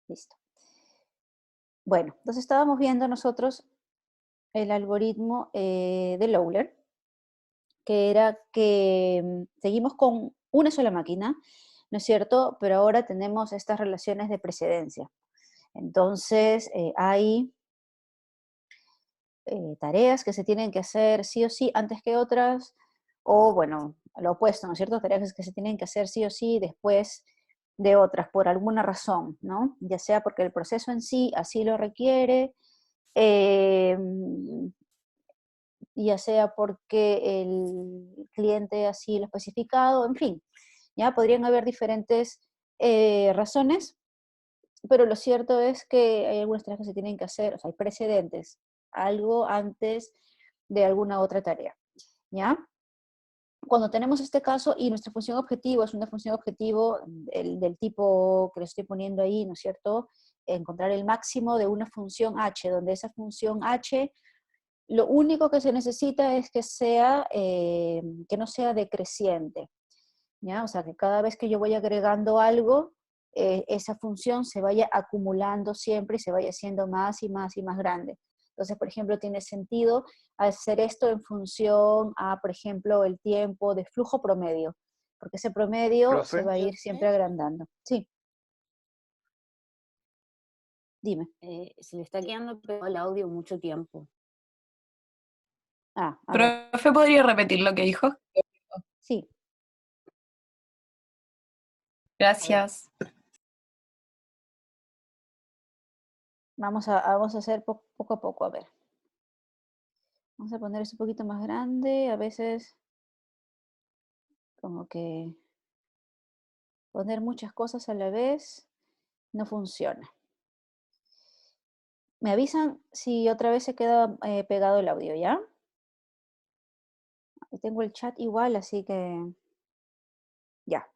Listo. Bueno, entonces estábamos viendo nosotros el algoritmo de Lawler, que era que seguimos con una sola máquina, ¿no es cierto? Pero ahora tenemos estas relaciones de precedencia. Entonces, hay tareas que se tienen que hacer sí o sí antes que otras, o bueno, lo opuesto, ¿no es cierto? Tareas que se tienen que hacer sí o sí después de otras, por alguna razón, ¿no? Ya sea porque el proceso en sí así lo requiere, eh, ya sea porque el cliente así lo ha especificado, en fin, ya podrían haber diferentes razones, pero lo cierto es que hay algunas tareas que se tienen que hacer, o sea, hay precedentes, algo antes de alguna otra tarea, ¿ya? Cuando tenemos este caso y nuestra función objetivo es una función objetivo del tipo que le estoy poniendo ahí, ¿no es cierto? Encontrar el máximo de una función h, donde esa función h, lo único que se necesita es que sea, que no sea decreciente, ¿ya? O sea, que cada vez que yo voy agregando algo, esa función se vaya acumulando siempre y se vaya haciendo más y más y más grande. Entonces, por ejemplo, tiene sentido hacer esto en función a, por ejemplo, el tiempo de flujo promedio, porque ese promedio se Profe, va a ir siempre agrandando. Sí, dime. Se le está quedando pegado el audio mucho tiempo. Ah, a ver, Profe, ¿podría repetir lo que dijo? sí. Gracias. Vamos a hacer poco a poco, a ver. Vamos a poner esto un poquito más grande, a veces como que poner muchas cosas a la vez no funciona. Me avisan si otra vez se queda pegado el audio, ¿ya? Tengo el chat igual, así que ya.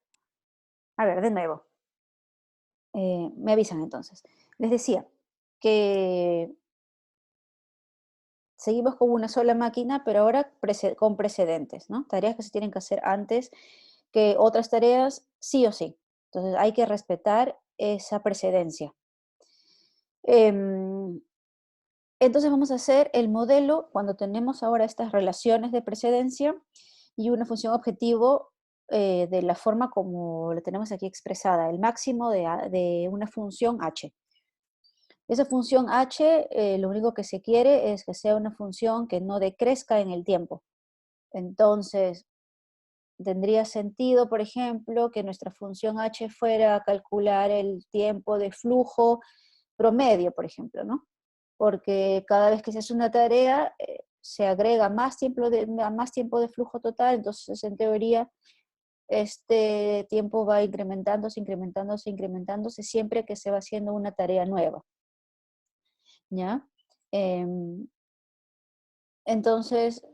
A ver, de nuevo. Me avisan entonces. Les decía que seguimos con una sola máquina, pero ahora con precedentes, ¿no? Tareas que se tienen que hacer antes que otras tareas, sí o sí. Entonces hay que respetar esa precedencia. Em, entonces vamos a hacer el modelo cuando tenemos ahora estas relaciones de precedencia y una función objetivo de la forma como la tenemos aquí expresada, el máximo de una función h. Esa función h, lo único que se quiere es que sea una función que no decrezca en el tiempo. Entonces, tendría sentido, por ejemplo, que nuestra función h fuera a calcular el tiempo de flujo promedio, por ejemplo, ¿no? Porque cada vez que se hace una tarea, se agrega más tiempo de flujo total, entonces en teoría este tiempo va incrementándose, incrementándose, incrementándose siempre que se va haciendo una tarea nueva, ¿ya? Entonces,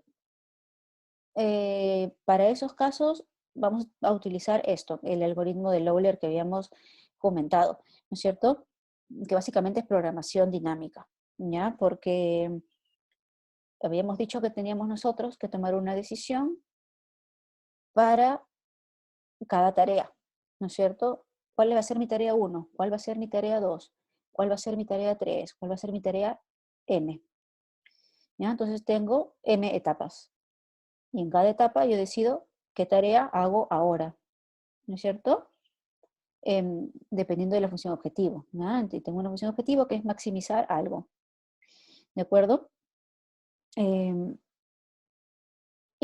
para esos casos vamos a utilizar esto, el algoritmo de Lawler que habíamos comentado, ¿no es cierto? Que básicamente es programación dinámica, ¿ya? Porque habíamos dicho que teníamos nosotros que tomar una decisión para cada tarea, ¿no es cierto? ¿Cuál va a ser mi tarea 1? ¿Cuál va a ser mi tarea 2? ¿Cuál va a ser mi tarea 3? ¿Cuál va a ser mi tarea n? ¿Ya? Entonces tengo n etapas. Y en cada etapa yo decido qué tarea hago ahora, ¿no es cierto? Dependiendo de la función objetivo, ¿no? Tengo una función objetivo que es maximizar algo, ¿de acuerdo? Y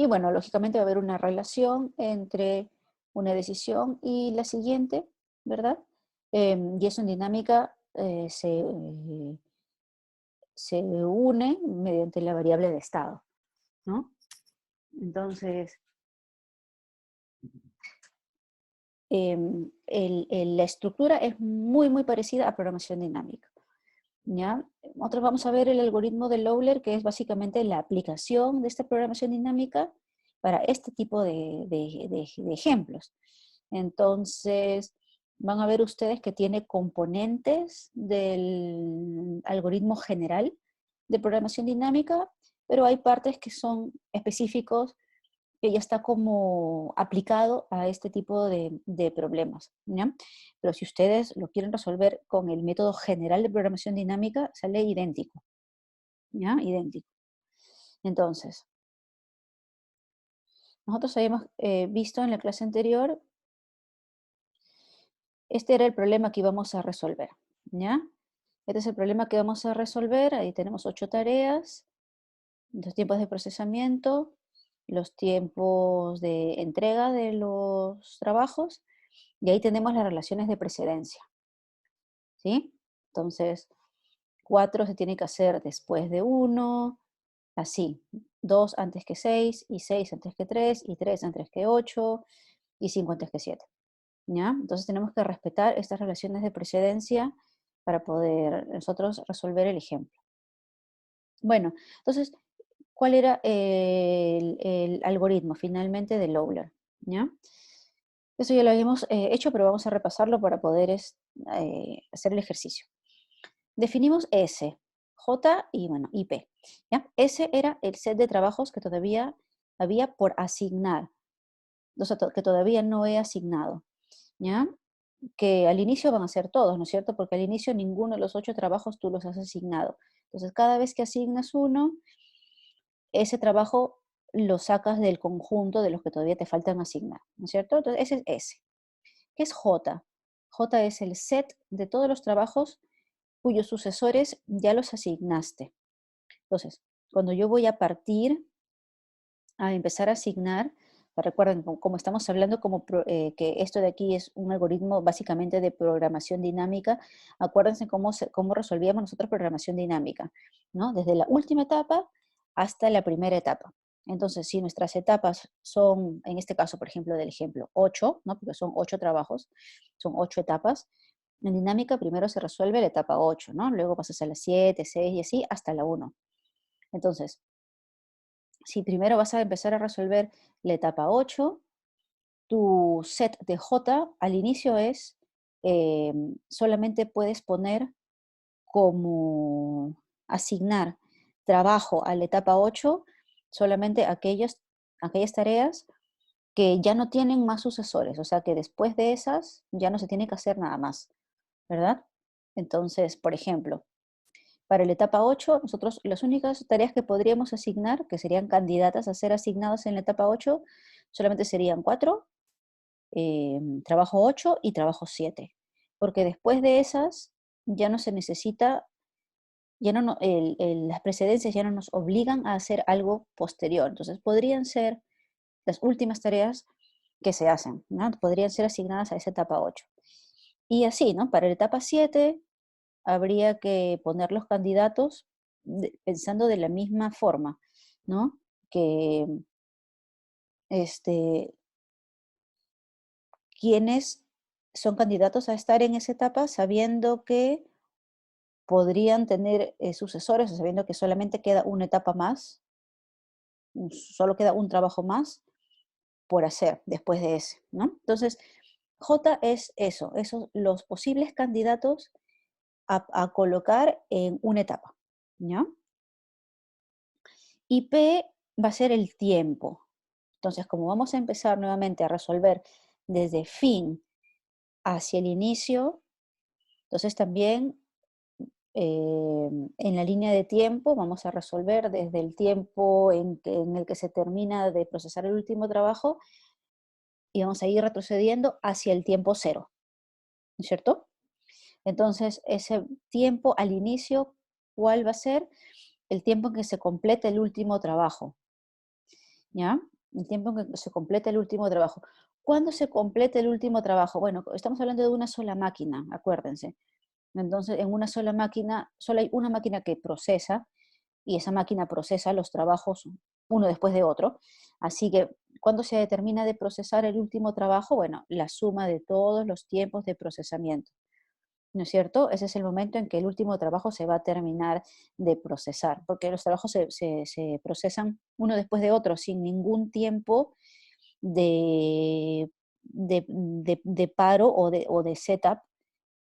bueno, lógicamente va a haber una relación entre una decisión y la siguiente, ¿verdad? Y eso en dinámica se une mediante la variable de estado, ¿no? Entonces, la estructura es muy, muy parecida a programación dinámica, ¿ya? Nosotros vamos a ver el algoritmo de Lawler, que es básicamente la aplicación de esta programación dinámica para este tipo de ejemplos. Entonces, van a ver ustedes que tiene componentes del algoritmo general de programación dinámica, pero hay partes que son específicos que ya está como aplicado a este tipo de problemas, ¿ya? Pero si ustedes lo quieren resolver con el método general de programación dinámica, sale idéntico, ¿ya? Idéntico. Entonces, nosotros habíamos visto en la clase anterior, este era el problema que íbamos a resolver, ¿ya? Este es el problema que vamos a resolver, ahí tenemos 8 tareas, los tiempos de procesamiento, los tiempos de entrega de los trabajos, y ahí tenemos las relaciones de precedencia, ¿sí? Entonces, 4 se tiene que hacer después de 1, así, 2 antes que 6, y 6 antes que 3, y 3 antes que 8, y 5 antes que 7, ¿ya? Entonces tenemos que respetar estas relaciones de precedencia para poder nosotros resolver el ejemplo. Bueno, entonces, ¿cuál era el algoritmo finalmente de Lawler? ¿Ya? Eso ya lo habíamos hecho, pero vamos a repasarlo para poder hacer el ejercicio. Definimos S, J y bueno, y P. ¿Ya? S era el set de trabajos que todavía había por asignar, o sea, que todavía no he asignado. ¿Ya? Que al inicio van a ser todos, ¿no es cierto? Porque al inicio ninguno de los 8 trabajos tú los has asignado. Entonces, cada vez que asignas uno, ese trabajo lo sacas del conjunto de los que todavía te faltan asignar, ¿no es cierto? Entonces, ese es S. ¿Qué es J? J es el set de todos los trabajos cuyos sucesores ya los asignaste. Entonces, cuando yo voy a partir a empezar a asignar, recuerden, como estamos hablando, que esto de aquí es un algoritmo básicamente de programación dinámica, acuérdense cómo resolvíamos nosotros programación dinámica, ¿no? Desde la última etapa hasta la primera etapa. Entonces, si nuestras etapas son, en este caso, por ejemplo, del ejemplo, 8, ¿no? Porque son 8 trabajos, son 8 etapas. En dinámica primero se resuelve la etapa 8, ¿no? Luego pasas a la 7, 6 y así hasta la 1. Entonces, si primero vas a empezar a resolver la etapa 8, tu set de J al inicio es, solamente puedes poner como asignar trabajo a la etapa 8 solamente aquellas tareas que ya no tienen más sucesores, o sea que después de esas ya no se tiene que hacer nada más, ¿verdad? Entonces, por ejemplo, para la etapa 8, nosotros las únicas tareas que podríamos asignar, que serían candidatas a ser asignadas en la etapa 8, solamente serían 4, trabajo 8 y trabajo 7. Porque después de esas ya no se necesita, ya no, las precedencias ya no nos obligan a hacer algo posterior. Entonces podrían ser las últimas tareas que se hacen, ¿no? Podrían ser asignadas a esa etapa 8. Y así, ¿no? Para la etapa 7 habría que poner los candidatos pensando de la misma forma, ¿no? Que este, quienes son candidatos a estar en esa etapa sabiendo que podrían tener sucesores, o sabiendo que solamente queda una etapa más, solo queda un trabajo más por hacer después de ese, ¿no? Entonces, J es eso, esos los posibles candidatos a colocar en una etapa, ¿ya? Y P va a ser el tiempo. Entonces, como vamos a empezar nuevamente a resolver desde fin hacia el inicio, entonces también en la línea de tiempo vamos a resolver desde el tiempo en el que se termina de procesar el último trabajo y vamos a ir retrocediendo hacia el tiempo cero, ¿no es cierto? Entonces, ese tiempo al inicio, ¿cuál va a ser? El tiempo en que se complete el último trabajo, ¿ya? El tiempo en que se complete el último trabajo. ¿Cuándo se complete el último trabajo? Bueno, estamos hablando de una sola máquina, acuérdense. Entonces, en una sola máquina, solo hay una máquina que procesa y esa máquina procesa los trabajos uno después de otro. Así que, ¿cuándo se determina de procesar el último trabajo? Bueno, la suma de todos los tiempos de procesamiento, ¿no es cierto? Ese es el momento en que el último trabajo se va a terminar de procesar, porque los trabajos se procesan uno después de otro, sin ningún tiempo de paro o de setup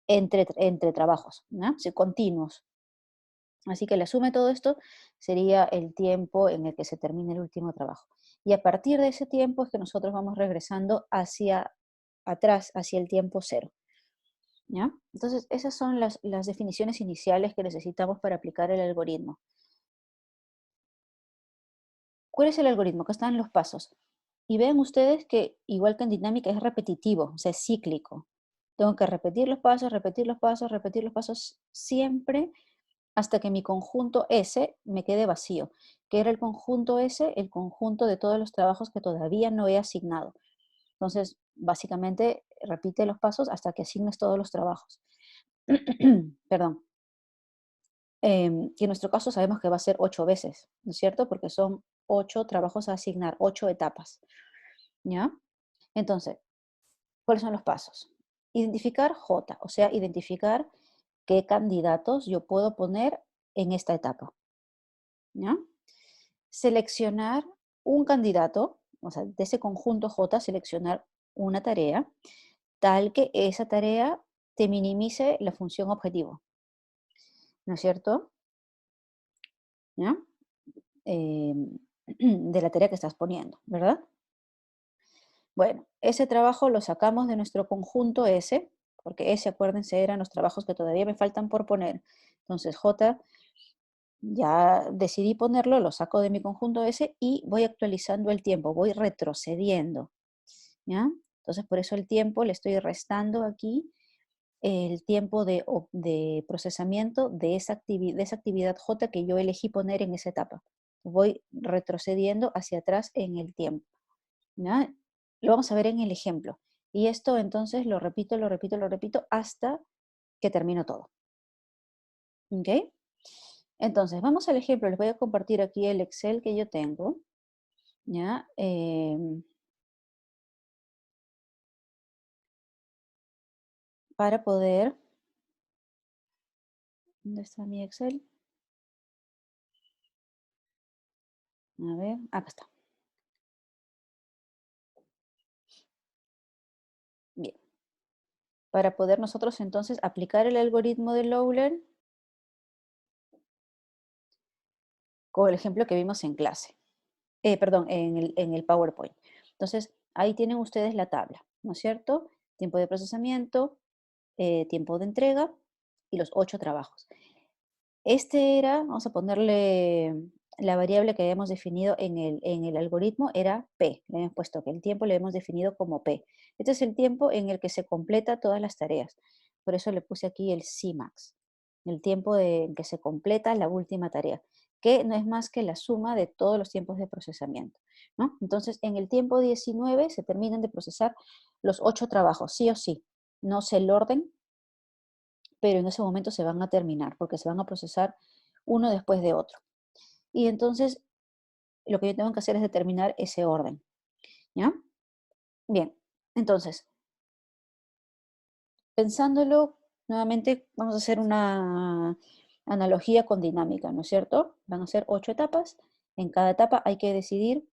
entre trabajos, ¿no? Sí, continuos. Así que la suma de todo esto sería el tiempo en el que se termina el último trabajo. Y a partir de ese tiempo es que nosotros vamos regresando hacia atrás, hacia el tiempo cero. ¿Ya? Entonces, esas son las definiciones iniciales que necesitamos para aplicar el algoritmo. ¿Cuál es el algoritmo? Acá están los pasos. Y ven ustedes que, igual que en dinámica, es repetitivo, o sea, es cíclico. Tengo que repetir los pasos, repetir los pasos, repetir los pasos siempre hasta que mi conjunto S me quede vacío. ¿Qué era el conjunto S? El conjunto de todos los trabajos que todavía no he asignado. Entonces, básicamente, repite los pasos hasta que asignes todos los trabajos. Perdón. Y en nuestro caso sabemos que va a ser 8 veces, ¿no es cierto? Porque son 8 trabajos a asignar, 8 etapas. ¿Ya? Entonces, ¿cuáles son los pasos? Identificar J, o sea, identificar qué candidatos yo puedo poner en esta etapa. ¿Ya? Seleccionar un candidato, o sea, de ese conjunto J, seleccionar una tarea, tal que esa tarea te minimice la función objetivo. ¿No es cierto? ¿Ya? De la tarea que estás poniendo, ¿verdad? Bueno, ese trabajo lo sacamos de nuestro conjunto S, porque S, acuérdense, eran los trabajos que todavía me faltan por poner. Entonces, J, ya decidí ponerlo, lo saco de mi conjunto S y voy actualizando el tiempo, voy retrocediendo, ¿ya? Entonces, por eso el tiempo le estoy restando aquí el tiempo de procesamiento de esa actividad J que yo elegí poner en esa etapa. Voy retrocediendo hacia atrás en el tiempo, ¿ya? Lo vamos a ver en el ejemplo. Y esto entonces lo repito, lo repito, lo repito hasta que termino todo. ¿Ok? Entonces, vamos al ejemplo. Les voy a compartir aquí el Excel que yo tengo. ¿Ya? Para poder... ¿Dónde está mi Excel? A ver, acá está. Bien. Para poder nosotros entonces aplicar el algoritmo de Lawler con el ejemplo que vimos en clase. Perdón, en el PowerPoint. Entonces, ahí tienen ustedes la tabla, ¿no es cierto? Tiempo de procesamiento, tiempo de entrega y los 8 trabajos. Este era, vamos a ponerle la variable que habíamos definido en el algoritmo, era P. Le hemos puesto que el tiempo le hemos definido como P. Este es el tiempo en el que se completa todas las tareas. Por eso le puse aquí el Cmax, el tiempo en que se completa la última tarea, que no es más que la suma de todos los tiempos de procesamiento, ¿no? Entonces, en el tiempo 19 se terminan de procesar los 8 trabajos, sí o sí. No sé el orden, pero en ese momento se van a terminar, porque se van a procesar uno después de otro. Y entonces, lo que yo tengo que hacer es determinar ese orden, ¿ya? Bien, entonces, pensándolo nuevamente, vamos a hacer una analogía con dinámica, ¿no es cierto? Van a ser 8 etapas. En cada etapa hay que decidir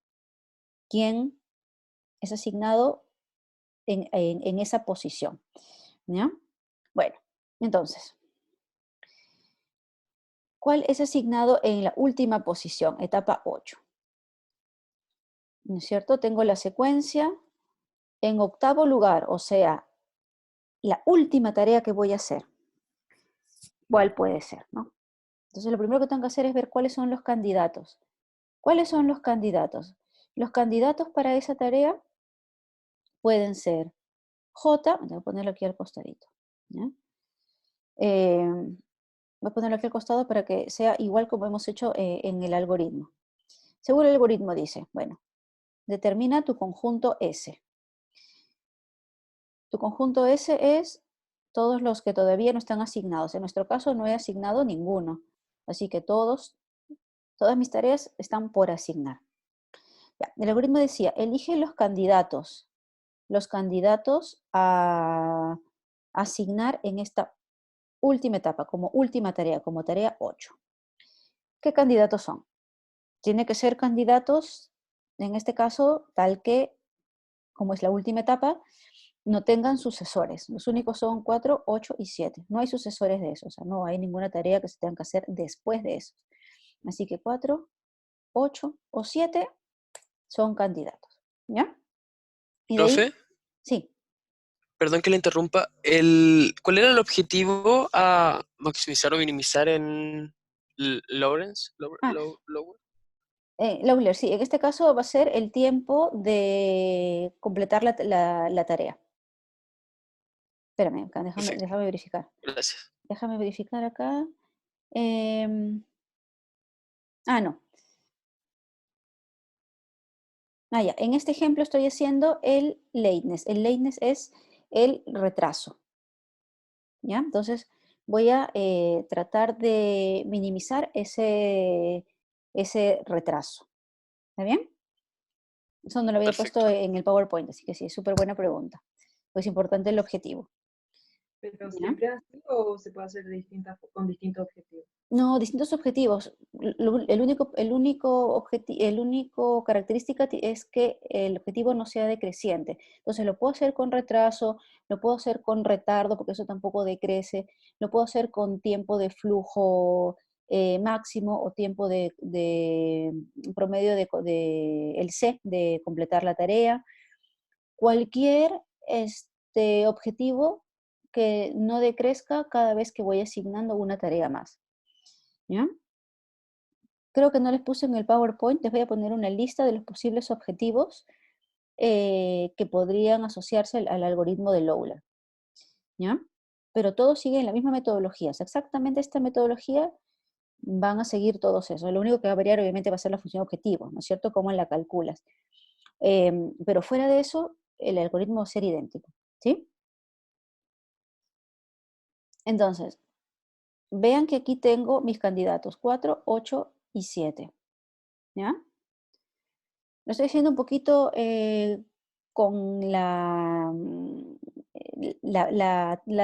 quién es asignado en esa posición, ¿ya? Bueno, entonces, ¿cuál es asignado en la última posición? Etapa 8. ¿No es cierto? Tengo la secuencia en octavo lugar, o sea, la última tarea que voy a hacer. ¿Cuál puede ser, no? Entonces, lo primero que tengo que hacer es ver cuáles son los candidatos. ¿Cuáles son los candidatos? Los candidatos para esa tarea pueden ser J, voy a ponerlo aquí al costadito, ¿ya? Voy a ponerlo aquí al costado para que sea igual como hemos hecho en el algoritmo. Según el algoritmo dice, bueno, determina tu conjunto S. Tu conjunto S es todos los que todavía no están asignados. En nuestro caso no he asignado ninguno. Así que todas mis tareas están por asignar. Ya, el algoritmo decía, elige los candidatos a asignar en esta última etapa, como última tarea, como tarea 8. ¿Qué candidatos son? Tiene que ser candidatos, en este caso, tal que, como es la última etapa, no tengan sucesores. Los únicos son 4, 8 y 7. No hay sucesores de eso, o sea, no hay ninguna tarea que se tenga que hacer después de eso. Así que 4, 8 o 7 son candidatos. ¿Ya? Y de ahí, Profe, sí. perdón que le interrumpa. ¿Cuál era el objetivo a maximizar o minimizar en Lawrence? Ah, Lower? Lawler, sí, en este caso va a ser el tiempo de completar la tarea. Espérame, acá, Perfecto, déjame verificar. gracias. Déjame verificar acá. No. Ya. En este ejemplo estoy haciendo el lateness. El lateness es el retraso. ¿Ya? Entonces voy a tratar de minimizar ese retraso. ¿Está bien? Eso no lo había puesto Perfecto. en el PowerPoint, así que sí, es súper buena pregunta. Pues es importante el objetivo. ¿Pero ¿Ya? siempre así o se puede hacer con distintos objetivos? No, distintos objetivos. El único característica es que el objetivo no sea decreciente. Entonces lo puedo hacer con retraso, lo puedo hacer con retardo, porque eso tampoco decrece, lo puedo hacer con tiempo de flujo máximo o tiempo de promedio el C de completar la tarea. Cualquier objetivo que no decrezca cada vez que voy asignando una tarea más. ¿Ya? Creo que no les puse en el PowerPoint, les voy a poner una lista de los posibles objetivos que podrían asociarse al algoritmo de Lawler. ¿Ya? Pero todos siguen la misma metodología. O sea, exactamente esta metodología van a seguir todos esos. Lo único que va a variar obviamente va a ser la función objetivo, ¿no es cierto? Cómo la calculas. Pero fuera de eso, el algoritmo va a ser idéntico. ¿Sí? Entonces, vean que aquí tengo mis candidatos 4, 8 y 7. ¿Ya? Lo estoy haciendo un poquito con la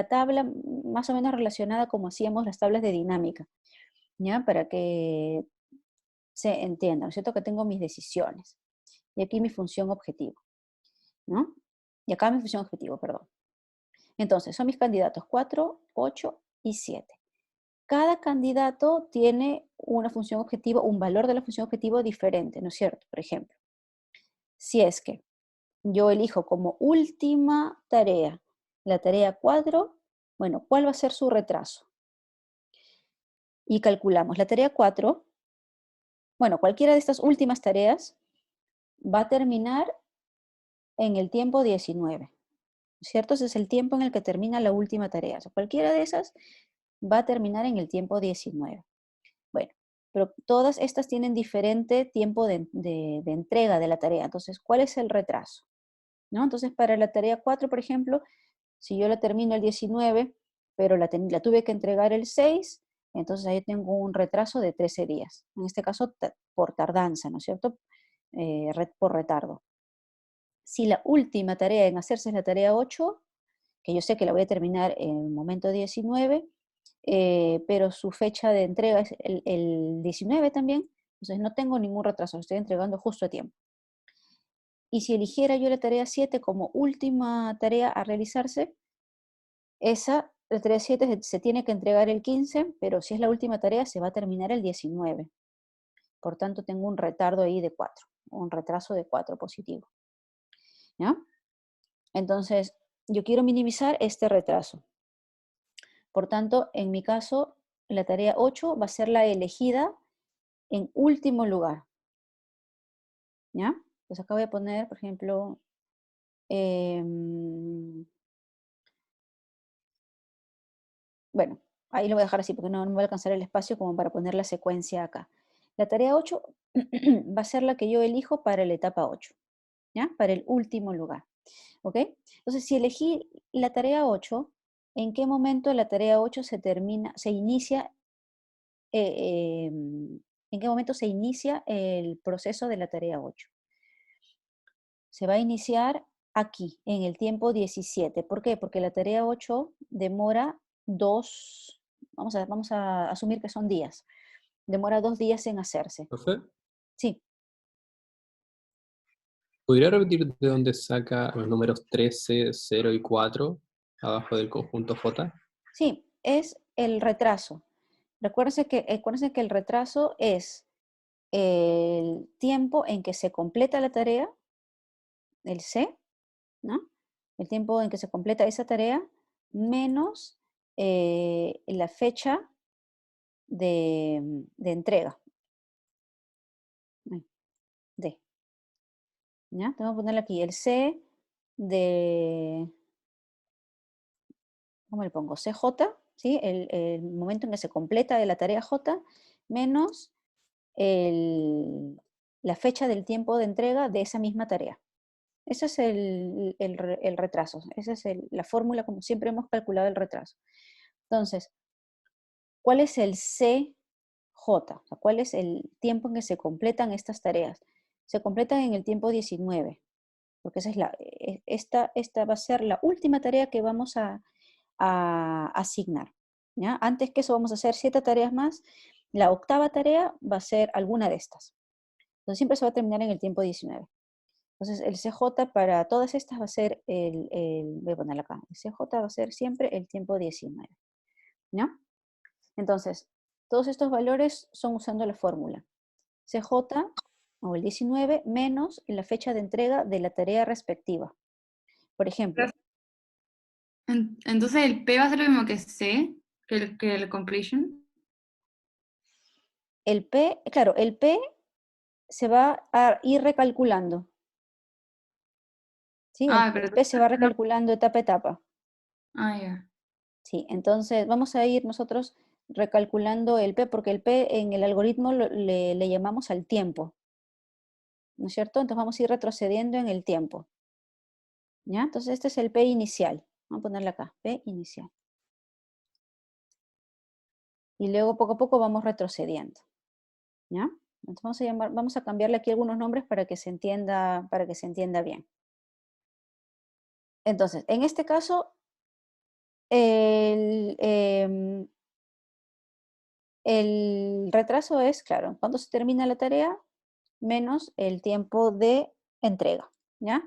tabla más o menos relacionada como hacíamos las tablas de dinámica, ¿ya? Para que se entienda, ¿no es cierto? Que tengo mis decisiones. Y aquí mi función objetivo, ¿no? Y acá mi función objetivo, perdón. Entonces, son mis candidatos 4, 8 y 7. Cada candidato tiene una función objetivo, un valor de la función objetivo diferente, ¿no es cierto? Por ejemplo, si es que yo elijo como última tarea la tarea 4, bueno, ¿cuál va a ser su retraso? Y calculamos la tarea 4, bueno, cualquiera de estas últimas tareas va a terminar en el tiempo 19, ¿cierto? Ese es el tiempo en el que termina la última tarea. O sea, cualquiera de esas va a terminar en el tiempo 19. Bueno, pero todas estas tienen diferente tiempo de entrega de la tarea. Entonces, ¿cuál es el retraso? ¿No? Entonces, para la tarea 4, por ejemplo, si yo la termino el 19, pero la tuve que entregar el 6, entonces ahí tengo un retraso de 13 días. En este caso, por tardanza, ¿no es cierto? Por retardo. Si la última tarea en hacerse es la tarea 8, que yo sé que la voy a terminar en el momento 19, pero su fecha de entrega es el 19 también, entonces no tengo ningún retraso, lo estoy entregando justo a tiempo. Y si eligiera yo la tarea 7 como última tarea a realizarse, la tarea 7 se tiene que entregar el 15, pero si es la última tarea se va a terminar el 19. Por tanto, tengo un retardo ahí de 4, un retraso de 4 positivo. ¿Ya? Entonces, yo quiero minimizar este retraso. Por tanto, en mi caso, la tarea 8 va a ser la elegida en último lugar. ¿Ya? Pues acá voy a poner, por ejemplo, bueno, ahí lo voy a dejar así porque no me va a alcanzar el espacio como para poner la secuencia acá. La tarea 8 va a ser la que yo elijo para la etapa 8, ¿ya? Para el último lugar, ¿ok? Entonces, si elegí la tarea 8, ¿en qué momento la tarea 8 se inicia, en qué momento se inicia el proceso de la tarea 8? Se va a iniciar aquí, en el tiempo 17. ¿Por qué? Porque la tarea 8 demora vamos a asumir que son días. Demora 2 días en hacerse. ¿Profe? Sí, ¿Podría repetir de dónde saca los números 13, 0 y 4 abajo del conjunto J? sí, es el retraso. Recuérdense que el retraso es el tiempo en que se completa la tarea, el C, ¿no? El tiempo en que se completa esa tarea, menos la fecha de entrega. D. ¿Ya? Tengo que ponerle aquí el C de, ¿cómo le pongo? CJ, ¿sí? El momento en que se completa de la tarea J, menos la fecha del tiempo de entrega de esa misma tarea. Ese es el retraso. Esa es la fórmula como siempre hemos calculado el retraso. Entonces, ¿cuál es el CJ? O sea, ¿cuál es el tiempo en que se completan estas tareas? Se completan en el tiempo 19, porque esa es esta va a ser la última tarea que vamos a asignar. ¿Ya? Antes que eso vamos a hacer 7 tareas más. La octava tarea va a ser alguna de estas. Entonces siempre se va a terminar en el tiempo 19. Entonces el CJ para todas estas va a ser voy a ponerla acá, el CJ va a ser siempre el tiempo 19. ¿Ya? Entonces, todos estos valores son usando la fórmula. CJ, o el 19, menos la fecha de entrega de la tarea respectiva. Por ejemplo, Entonces el P va a ser lo mismo que C, que el completion. el P, claro, el P se va a ir recalculando. ¿Sí? Ah, El pero P se va no. recalculando etapa a etapa. Ah, ya. Sí, entonces vamos a ir nosotros recalculando el P, porque el P en el algoritmo le llamamos al tiempo. ¿No es cierto? Entonces vamos a ir retrocediendo en el tiempo. ¿Ya? Entonces este es el P inicial. Vamos a ponerle acá, P inicial. Y luego poco a poco vamos retrocediendo. ¿Ya? Entonces vamos a cambiarle aquí algunos nombres para que se entienda bien. Entonces, en este caso, el retraso es, claro, cuando se termina la tarea, menos el tiempo de entrega, ¿ya?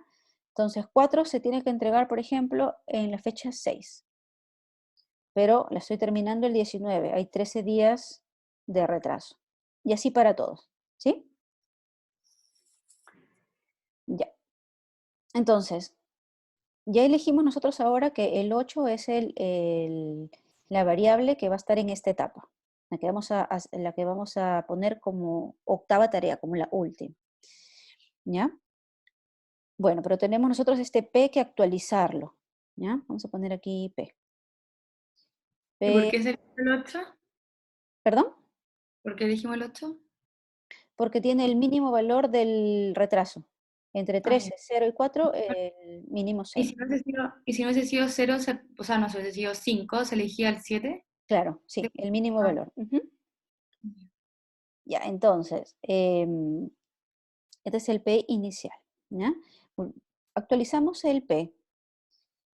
Entonces, 4 se tiene que entregar, por ejemplo, en la fecha 6. Pero la estoy terminando el 19, hay 13 días de retraso. Y así para todos, ¿sí? Ya. Entonces, ya elegimos nosotros ahora que el 8 es la variable que va a estar en esta etapa, la que vamos a poner como octava tarea, como la última. ¿Ya? Bueno, pero tenemos nosotros este P que actualizarlo. ¿Ya? Vamos a poner aquí P. ¿Y por P, qué sería el 8? ¿perdón? ¿Por qué dijimos el 8? Porque tiene el mínimo valor del retraso. Entre Ah, ya. 13, 0 y 4, el mínimo ¿Y 6. si no hubiese sido 0, o sea, no, si hubiese sido 5, se elegía el 7? Claro, sí, el mínimo Ah, valor. Ujú. Ya, entonces, este es el P inicial. ¿Ya? Actualizamos el P,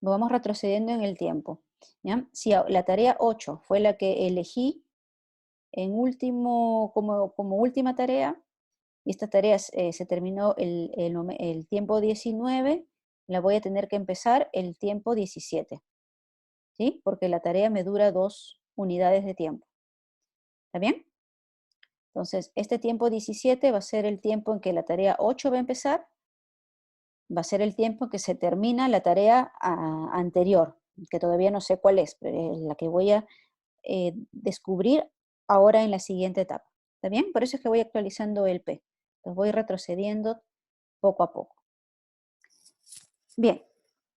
vamos retrocediendo en el tiempo. ¿Ya? Si la tarea 8 fue la que elegí como última tarea, y esta tarea se terminó el tiempo 19, la voy a tener que empezar el tiempo 17. ¿Sí? Porque la tarea me dura 2 unidades de tiempo. ¿Está bien? Entonces, este tiempo 17 va a ser el tiempo en que la tarea 8 va a empezar, va a ser el tiempo en que se termina la tarea anterior, que todavía no sé cuál es, pero es la que voy a descubrir ahora en la siguiente etapa. ¿Está bien? Por eso es que voy actualizando el P. Entonces voy retrocediendo poco a poco. Bien,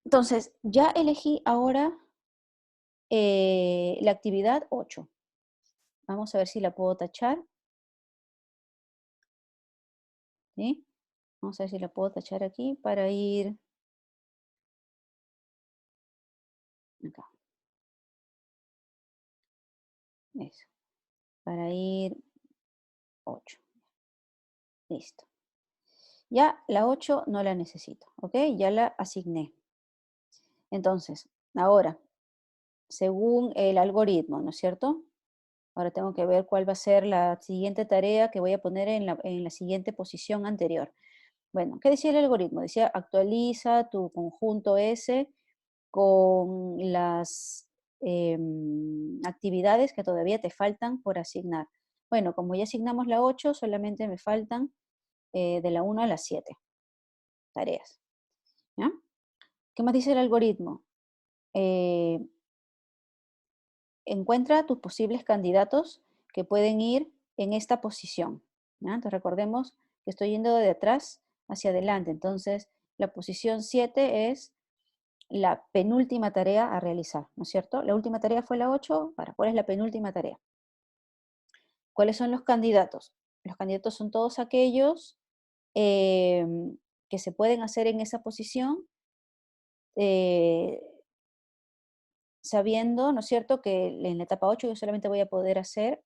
entonces ya elegí ahora la actividad 8. Vamos a ver si la puedo tachar. ¿Sí? Vamos a ver si la puedo tachar aquí para ir acá. Eso. Para ir 8. Listo. Ya la 8 no la necesito, ¿ok? Ya la asigné. Entonces, ahora, según el algoritmo, ¿no es cierto? Ahora tengo que ver cuál va a ser la siguiente tarea que voy a poner en la siguiente posición anterior. Bueno, ¿qué decía el algoritmo? Decía actualiza tu conjunto S con las actividades que todavía te faltan por asignar. Bueno, como ya asignamos la 8, solamente me faltan de la 1 a la 7 tareas. ¿Ya? ¿Qué más dice el algoritmo? Encuentra tus posibles candidatos que pueden ir en esta posición. ¿Ya? Entonces recordemos que estoy yendo de atrás hacia adelante. Entonces la posición 7 es la penúltima tarea a realizar, ¿no es cierto? La última tarea fue la 8. ¿Cuál es la penúltima tarea? ¿Cuáles son los candidatos? Los candidatos son todos aquellos que se pueden hacer en esa posición eh, sabiendo, ¿no es cierto?, que en la etapa 8 yo solamente voy a poder hacer,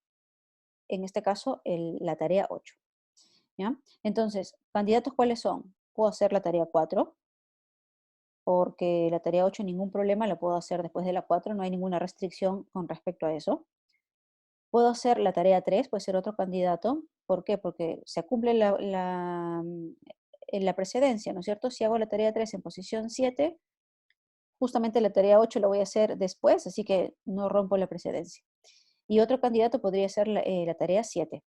en este caso, la tarea 8. ¿Ya? Entonces, ¿candidatos cuáles son? Puedo hacer la tarea 4, porque la tarea 8 ningún problema, la puedo hacer después de la 4, no hay ninguna restricción con respecto a eso. Puedo hacer la tarea 3, puede ser otro candidato. ¿Por qué? Porque se cumple en la precedencia, ¿no es cierto? Si hago la tarea 3 en posición 7, justamente la tarea 8 la voy a hacer después, así que no rompo la precedencia. Y otro candidato podría ser la tarea 7,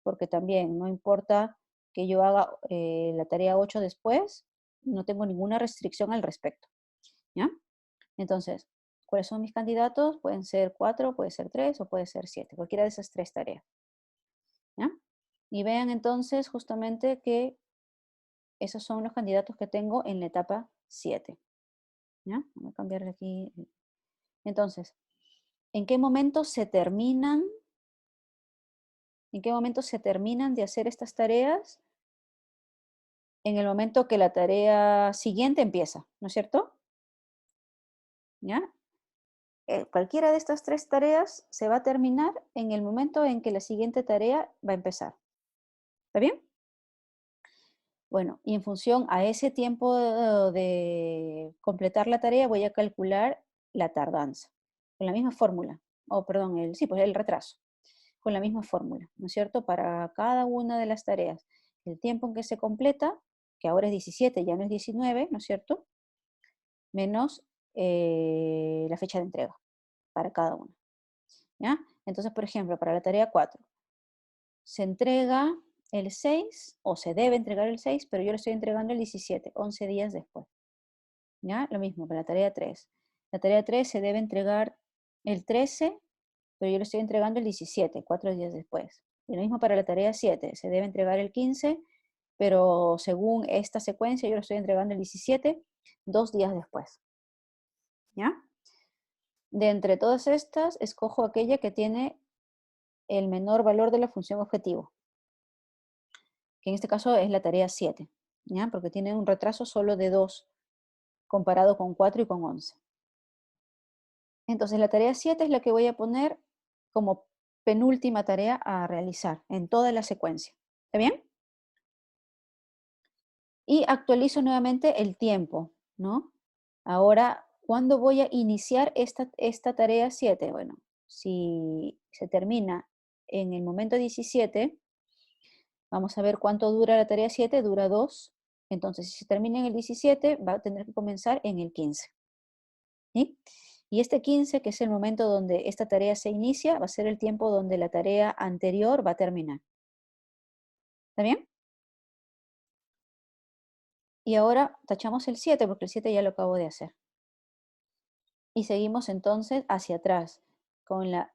porque también no importa que yo haga la tarea 8 después, no tengo ninguna restricción al respecto. ¿Ya? Entonces, ¿cuáles son mis candidatos? Pueden ser 4, puede ser 3 o puede ser 7, cualquiera de esas 3 tareas. ¿Ya? Y vean entonces justamente que esos son los candidatos que tengo en la etapa 7. ¿Ya? Voy a cambiar aquí. Entonces, ¿en qué momento se terminan? ¿En qué momento se terminan de hacer estas tareas? En el momento que la tarea siguiente empieza, ¿no es cierto? ¿Ya? Cualquiera de estas 3 tareas se va a terminar en el momento en que la siguiente tarea va a empezar. ¿Está bien? Bueno, y en función a ese tiempo de completar la tarea voy a calcular la tardanza, con la misma fórmula, perdón, pues el retraso, con la misma fórmula, ¿no es cierto? Para cada una de las tareas, el tiempo en que se completa, que ahora es 17, ya no es 19, ¿no es cierto? Menos la fecha de entrega para cada una. ¿Ya? Entonces, por ejemplo, para la tarea 4, se entrega el 6, o se debe entregar el 6, pero yo lo estoy entregando el 17, 11 días después. ¿Ya? Lo mismo para la tarea 3. La tarea 3 se debe entregar el 13, pero yo lo estoy entregando el 17, 4 días después. Y lo mismo para la tarea 7, se debe entregar el 15, pero según esta secuencia yo lo estoy entregando el 17, 2 días después. ¿Ya? De entre todas estas, escojo aquella que tiene el menor valor de la función objetivo, que en este caso es la tarea 7, ¿ya? Porque tiene un retraso solo de 2, comparado con 4 y con 11. Entonces la tarea 7 es la que voy a poner como penúltima tarea a realizar en toda la secuencia. ¿Está bien? Y actualizo nuevamente el tiempo, ¿no? Ahora, ¿cuándo voy a iniciar esta tarea 7? Bueno, si se termina en el momento 17, vamos a ver cuánto dura la tarea 7, dura 2. Entonces, si se termina en el 17, va a tener que comenzar en el 15. ¿Sí? Y este 15, que es el momento donde esta tarea se inicia, va a ser el tiempo donde la tarea anterior va a terminar. ¿Está bien? Y ahora tachamos el 7, porque el 7 ya lo acabo de hacer. Y seguimos entonces hacia atrás, con la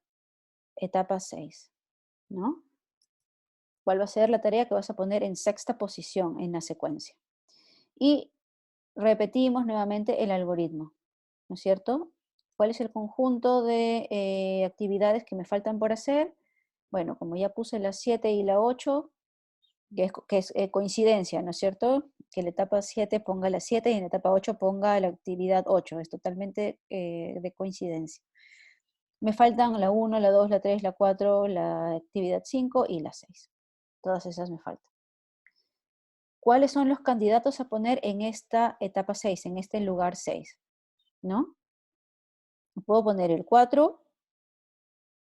etapa 6, ¿no? ¿Cuál va a ser la tarea que vas a poner en sexta posición en la secuencia? Y repetimos nuevamente el algoritmo, ¿no es cierto? ¿Cuál es el conjunto de actividades que me faltan por hacer? Bueno, como ya puse la 7 y la 8, que es coincidencia, ¿no es cierto? Que en la etapa 7 ponga la 7 y en la etapa 8 ponga la actividad 8. Es totalmente de coincidencia. Me faltan la 1, la 2, la 3, la 4, la actividad 5 y la 6. Todas esas me faltan. ¿Cuáles son los candidatos a poner en esta etapa 6, en este lugar 6? ¿No? Puedo poner el 4,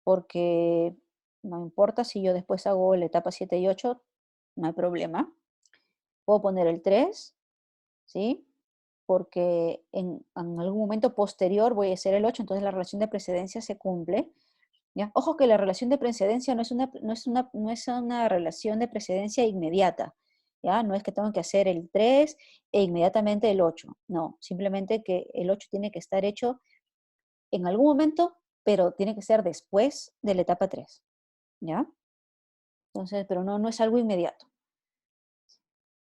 porque no importa si yo después hago la etapa 7 y 8, no hay problema. Puedo poner el 3, ¿sí? Porque en algún momento posterior voy a hacer el 8, entonces la relación de precedencia se cumple. ¿Ya? Ojo que la relación de precedencia no es una relación de precedencia inmediata, ¿ya? No es que tengo que hacer el 3 e inmediatamente el 8, no, simplemente que el 8 tiene que estar hecho en algún momento, pero tiene que ser después de la etapa 3, ¿ya? Entonces, pero no es algo inmediato.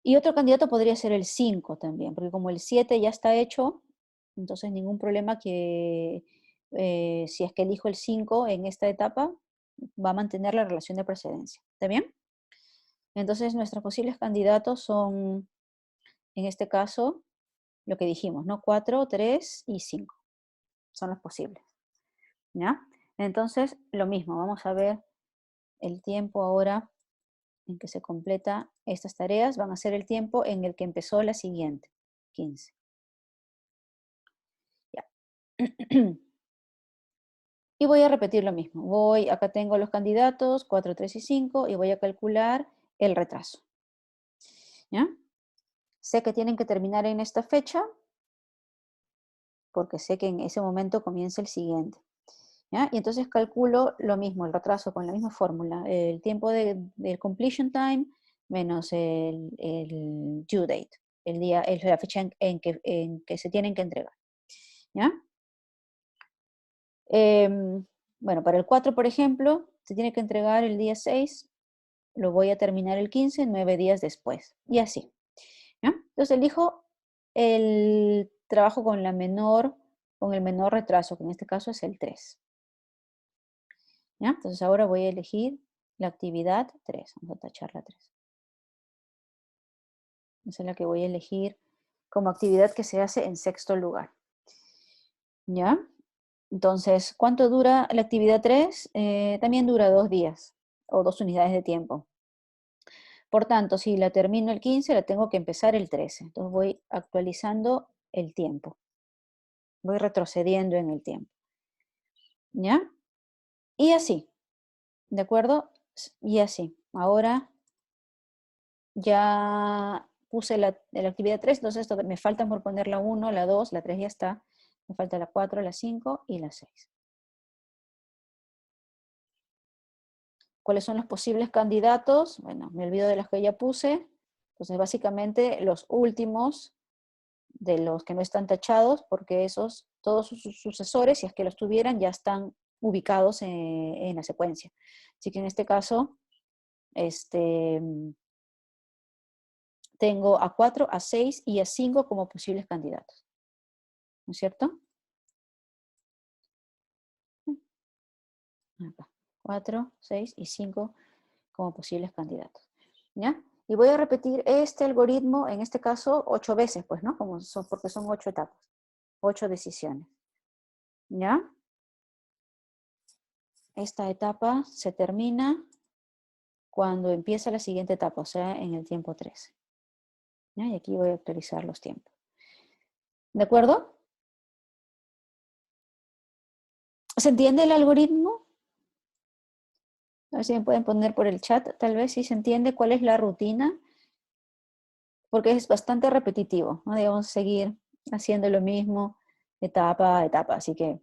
Y otro candidato podría ser el 5 también, porque como el 7 ya está hecho, entonces ningún problema que si es que elijo el 5 en esta etapa, va a mantener la relación de precedencia. ¿Está bien? Entonces nuestros posibles candidatos son, en este caso, lo que dijimos, ¿no? 4, 3 y 5. Son los posibles. ¿Ya? Entonces, lo mismo, vamos a ver el tiempo ahora en que se completa estas tareas. Van a ser el tiempo en el que empezó la siguiente, 15. Ya. Y voy a repetir lo mismo. Acá tengo los candidatos, 4, 3 y 5, y voy a calcular el retraso. ¿Ya? Sé que tienen que terminar en esta fecha, porque sé que en ese momento comienza el siguiente. ¿Ya? Y entonces calculo lo mismo, el retraso con la misma fórmula. El tiempo del completion time menos el due date, es la fecha en que se tienen que entregar. ¿Ya? Bueno, para el 4, por ejemplo, se tiene que entregar el día 6, lo voy a terminar el 15, 9 días después, y así. ¿Ya? Entonces elijo el trabajo con el menor retraso, que en este caso es el 3. ¿Ya? Entonces ahora voy a elegir la actividad 3, vamos a tachar la 3. Esa es la que voy a elegir como actividad que se hace en sexto lugar. ¿Ya? Entonces, ¿cuánto dura la actividad 3? También dura 2 días o 2 unidades de tiempo. Por tanto, si la termino el 15, la tengo que empezar el 13. Entonces voy actualizando el tiempo. Voy retrocediendo en el tiempo. ¿Ya? Y así. ¿De acuerdo? Y así. Ahora ya puse la actividad 3, entonces esto me falta por poner la 1, la 2, la 3 ya está. Me falta la 4, la 5 y la 6. ¿Cuáles son los posibles candidatos? Bueno, me olvido de las que ya puse. Entonces, básicamente, los últimos de los que no están tachados, porque todos sus sucesores, si es que los tuvieran, ya están ubicados en la secuencia. Así que en este caso, tengo a 4, a 6 y a 5 como posibles candidatos. ¿No es cierto? Acá. 4, 6 y 5 como posibles candidatos. ¿Ya? Y voy a repetir este algoritmo, en este caso, 8 veces, pues, ¿no? Porque son 8 etapas, 8 decisiones. ¿Ya? Esta etapa se termina cuando empieza la siguiente etapa, o sea, en el tiempo 13. ¿Ya? Y aquí voy a actualizar los tiempos. ¿De acuerdo? ¿Se entiende el algoritmo? A ver si me pueden poner por el chat, tal vez si se entiende cuál es la rutina, porque es bastante repetitivo, ¿no? Debemos seguir haciendo lo mismo etapa a etapa, así que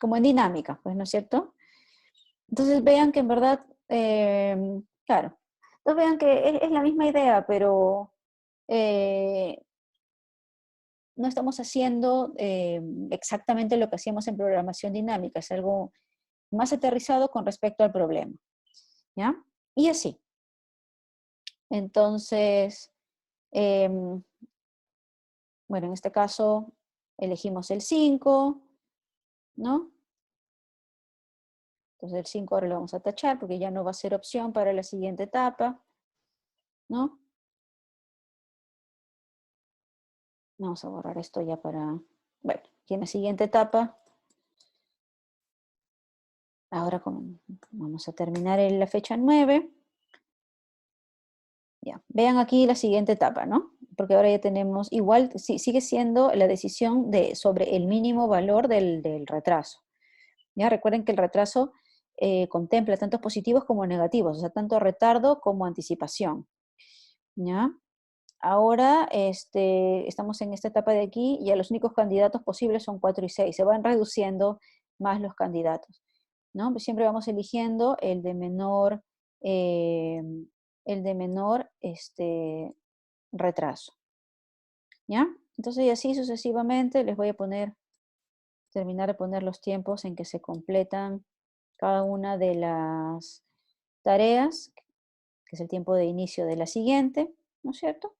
como en dinámica, pues, ¿no es cierto? Entonces vean que en verdad, claro, entonces vean que es la misma idea, pero no estamos haciendo exactamente lo que hacíamos en programación dinámica, es algo más aterrizado con respecto al problema, ¿ya? Y así. Entonces, bueno, en este caso elegimos el 5, ¿no? Entonces el 5 ahora lo vamos a tachar porque ya no va a ser opción para la siguiente etapa, ¿no? Vamos a borrar esto ya para, bueno, aquí en la siguiente etapa, ahora vamos a terminar en la fecha 9. Ya, vean aquí la siguiente etapa, ¿no? Porque ahora ya tenemos, igual sigue siendo la decisión sobre el mínimo valor del retraso. Ya, recuerden que el retraso contempla tanto positivos como negativos, o sea, tanto retardo como anticipación. ¿Ya? Ahora estamos en esta etapa de aquí y ya los únicos candidatos posibles son 4 y 6. Se van reduciendo más los candidatos. ¿no? Pues siempre vamos eligiendo el de menor, retraso, ¿ya? Entonces, y así sucesivamente les voy a terminar de poner los tiempos en que se completan cada una de las tareas, que es el tiempo de inicio de la siguiente, ¿no es cierto?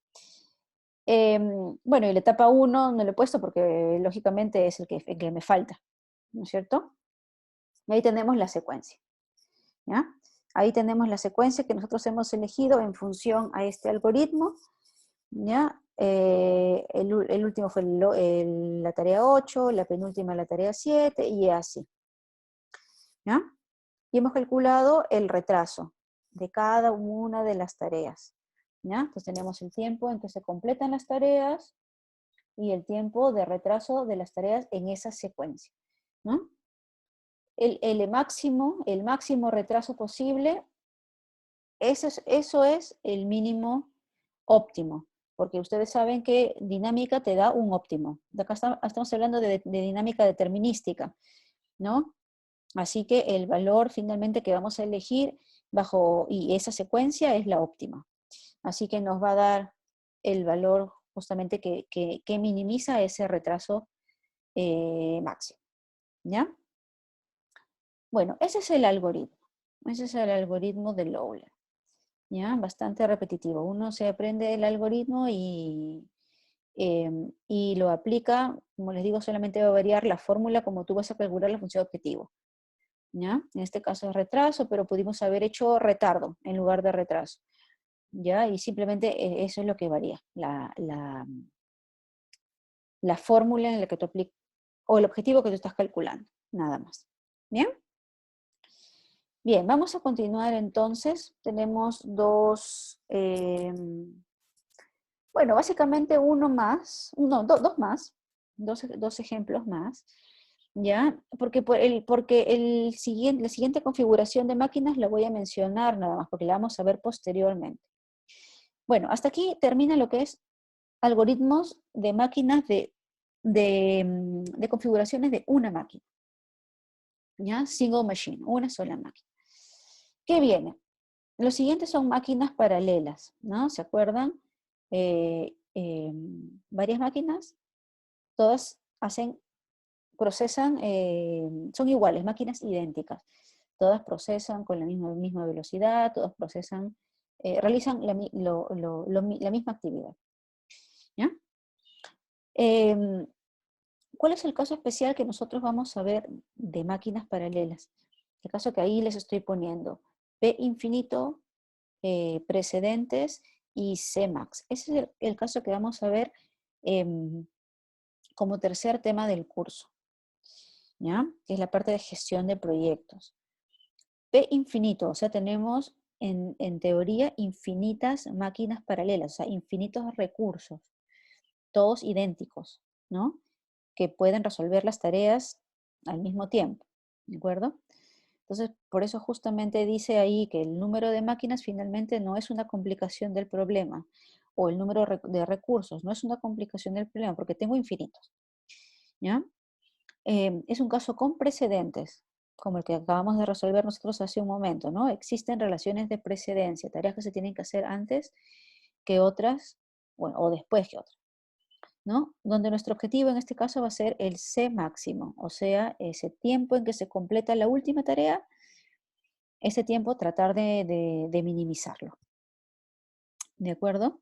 Bueno, y la etapa 1 no lo he puesto porque lógicamente es el que me falta, ¿no es cierto? Y ahí tenemos la secuencia, ¿ya? Ahí tenemos la secuencia que nosotros hemos elegido en función a este algoritmo, ¿ya? El último fue la tarea 8, la penúltima la tarea 7 y así, ¿ya? Y hemos calculado el retraso de cada una de las tareas, ¿ya? Entonces tenemos el tiempo en que se completan las tareas y el tiempo de retraso de las tareas en esa secuencia, ¿no? El máximo retraso posible, eso es el mínimo óptimo, porque ustedes saben que dinámica te da un óptimo. De acá estamos hablando de dinámica determinística, ¿no? Así que el valor finalmente que vamos a elegir y esa secuencia es la óptima. Así que nos va a dar el valor justamente que minimiza ese retraso máximo, ¿ya? Bueno, ese es el algoritmo. Ese es el algoritmo de Lowell, ¿ya? Bastante repetitivo. Uno se aprende el algoritmo y lo aplica, como les digo, solamente va a variar la fórmula como tú vas a calcular la función objetivo, ¿ya? En este caso es retraso, pero pudimos haber hecho retardo en lugar de retraso, ¿ya? Y simplemente eso es lo que varía, la fórmula en la que tú aplicas, o el objetivo que tú estás calculando, nada más. ¿Bien? Bien, vamos a continuar entonces. Tenemos dos, bueno, básicamente dos más, dos ejemplos más, ¿ya? Porque la siguiente configuración de máquinas la voy a mencionar nada más, porque la vamos a ver posteriormente. Bueno, hasta aquí termina lo que es algoritmos de máquinas de configuraciones de una máquina, ¿ya? Single machine, una sola máquina. ¿Qué viene? Los siguientes son máquinas paralelas, ¿no? ¿Se acuerdan? Varias máquinas, todas procesan, son iguales, máquinas idénticas. Todas procesan con la misma velocidad, todas procesan, realizan la misma actividad, ¿ya? ¿Cuál es el caso especial que nosotros vamos a ver de máquinas paralelas? El caso que ahí les estoy poniendo. P infinito, precedentes y Cmax. Ese es el caso que vamos a ver como tercer tema del curso, ¿ya? Que es la parte de gestión de proyectos. P infinito, o sea, tenemos en teoría infinitas máquinas paralelas, o sea, infinitos recursos, todos idénticos, ¿no? Que pueden resolver las tareas al mismo tiempo, ¿de acuerdo? Entonces, por eso justamente dice ahí que el número de máquinas finalmente no es una complicación del problema, o el número de recursos no es una complicación del problema, porque tengo infinitos, ¿ya? Es un caso con precedentes, como el que acabamos de resolver nosotros hace un momento, ¿no? Existen relaciones de precedencia, tareas que se tienen que hacer antes que otras, bueno, o después que otras, ¿no? Donde nuestro objetivo en este caso va a ser el C máximo, o sea, ese tiempo en que se completa la última tarea, ese tiempo tratar de minimizarlo. ¿De acuerdo?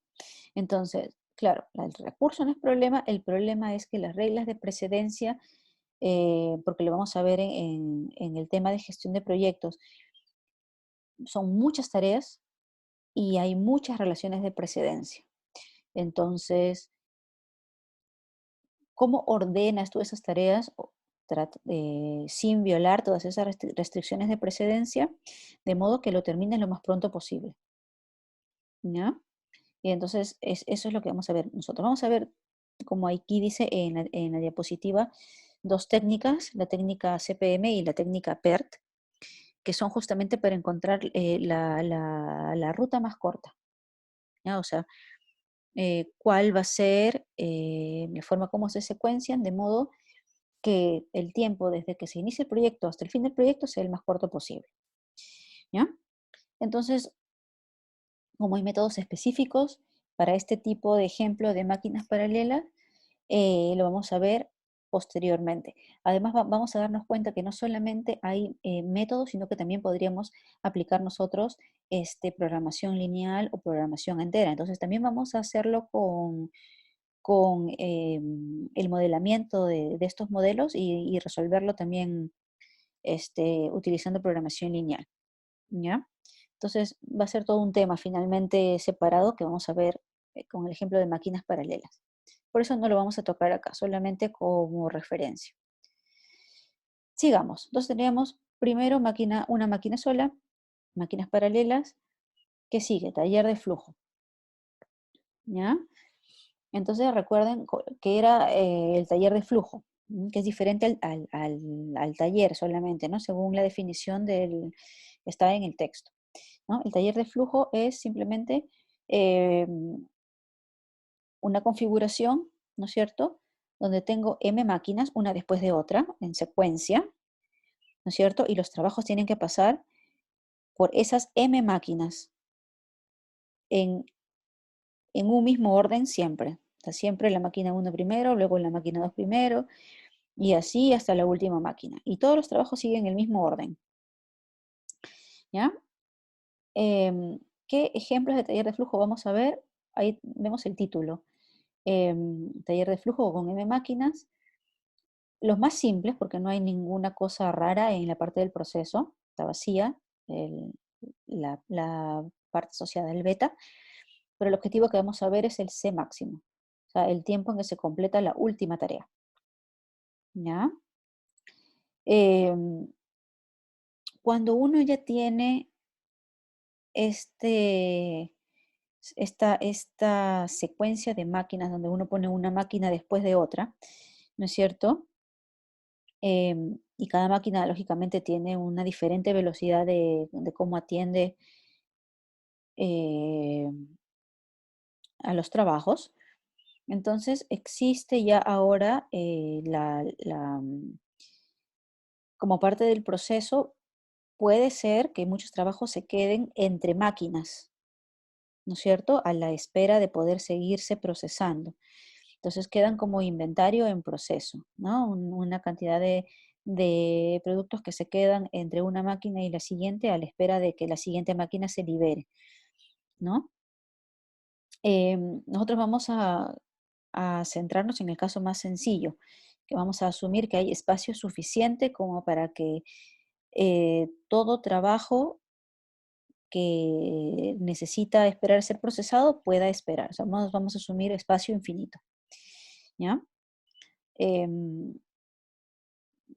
Entonces, claro, el recurso no es problema, el problema es que las reglas de precedencia, porque lo vamos a ver en el tema de gestión de proyectos, son muchas tareas y hay muchas relaciones de precedencia. Entonces, ¿cómo ordenas tú esas tareas sin violar todas esas restricciones de precedencia, de modo que lo termines lo más pronto posible? ¿Ya? Y entonces eso es lo que vamos a ver nosotros. Vamos a ver, como aquí dice en la diapositiva, dos técnicas, la técnica CPM y la técnica PERT, que son justamente para encontrar la ruta más corta, ¿ya? O sea, cuál va a ser la forma como se secuencian, de modo que el tiempo desde que se inicia el proyecto hasta el fin del proyecto sea el más corto posible. ¿Ya? Entonces, como hay métodos específicos para este tipo de ejemplo de máquinas paralelas, lo vamos a ver posteriormente. Además, vamos a darnos cuenta que no solamente hay métodos, sino que también podríamos aplicar nosotros programación lineal o programación entera. Entonces, también vamos a hacerlo con el modelamiento de estos modelos y resolverlo también utilizando programación lineal. ¿Ya? Entonces, va a ser todo un tema finalmente separado que vamos a ver con el ejemplo de máquinas paralelas. Por eso no lo vamos a tocar acá, solamente como referencia. Sigamos. Entonces tenemos primero una máquina sola, máquinas paralelas, que sigue, taller de flujo. ¿Ya? Entonces recuerden que era el taller de flujo, que es diferente al taller solamente, ¿no? Según la definición está en el texto, ¿no? El taller de flujo es simplemente una configuración, ¿no es cierto?, donde tengo M máquinas, una después de otra, en secuencia, ¿no es cierto? Y los trabajos tienen que pasar por esas M máquinas en un mismo orden siempre. O sea, siempre la máquina 1 primero, luego la máquina 2 primero, y así hasta la última máquina. Y todos los trabajos siguen el mismo orden. ¿Ya? ¿Qué ejemplos de taller de flujo vamos a ver? Ahí vemos el título. Taller de flujo con M máquinas. Los más simples, porque no hay ninguna cosa rara en la parte del proceso, está vacía la parte asociada al beta, pero el objetivo que vamos a ver es el C máximo, o sea, el tiempo en que se completa la última tarea. ¿Ya? Cuando uno ya tiene esta secuencia de máquinas donde uno pone una máquina después de otra, ¿no es cierto? Y cada máquina lógicamente tiene una diferente velocidad de cómo atiende a los trabajos. Entonces existe ya ahora como parte del proceso, puede ser que muchos trabajos se queden entre máquinas, ¿no es cierto?, a la espera de poder seguirse procesando. Entonces quedan como inventario en proceso, ¿no? Una cantidad de productos que se quedan entre una máquina y la siguiente a la espera de que la siguiente máquina se libere, ¿no? Nosotros vamos a centrarnos en el caso más sencillo, que vamos a asumir que hay espacio suficiente como para que todo trabajo que necesita esperar ser procesado pueda esperar. O sea, vamos a asumir espacio infinito. ¿Ya?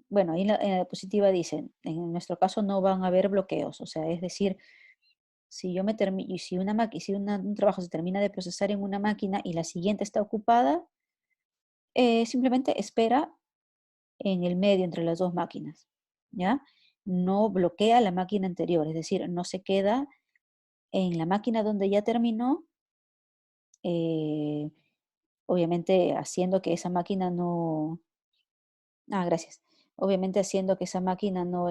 Bueno, ahí en la diapositiva dicen, en nuestro caso no van a haber bloqueos, o sea, es decir, si un trabajo se termina de procesar en una máquina y la siguiente está ocupada, simplemente espera en el medio entre las dos máquinas, ¿ya? No bloquea la máquina anterior, es decir, no se queda en la máquina donde ya terminó, obviamente haciendo que esa máquina no... Ah, gracias. Obviamente haciendo que esa máquina no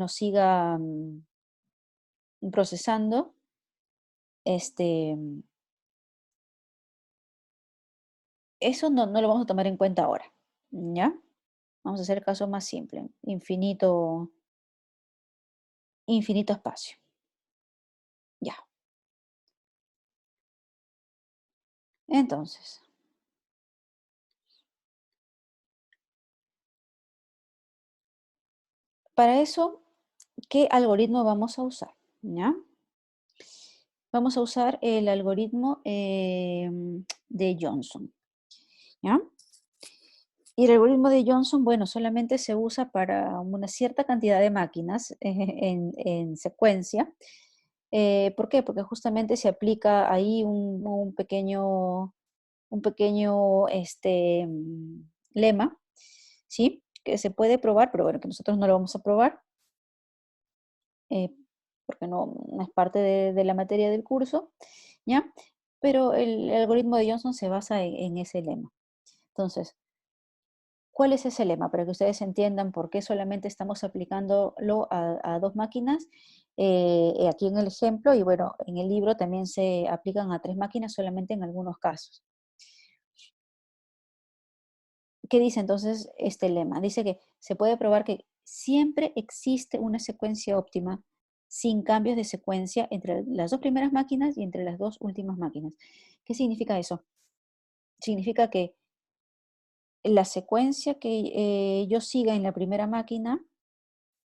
siga procesando, eso no lo vamos a tomar en cuenta ahora, ¿ya? Vamos a hacer el caso más simple, infinito espacio. Ya. Entonces, para eso, ¿qué algoritmo vamos a usar? ¿Ya? Vamos a usar el algoritmo de Johnson. ¿Ya? Y el algoritmo de Johnson, bueno, solamente se usa para una cierta cantidad de máquinas en secuencia. ¿Por qué? Porque justamente se aplica ahí un pequeño lema, ¿sí? Que se puede probar, pero bueno, que nosotros no lo vamos a probar, porque no es parte de la materia del curso, ¿ya? Pero el algoritmo de Johnson se basa en ese lema. Entonces, ¿Cuál es ese lema? Para que ustedes entiendan por qué solamente estamos aplicándolo a dos máquinas. Aquí en el ejemplo, y bueno, en el libro también se aplican a 3 máquinas solamente en algunos casos. ¿Qué dice entonces este lema? Dice que se puede probar que siempre existe una secuencia óptima sin cambios de secuencia entre las 2 primeras máquinas y entre las 2 últimas máquinas. ¿Qué significa eso? Significa que la secuencia que yo siga en la primera máquina,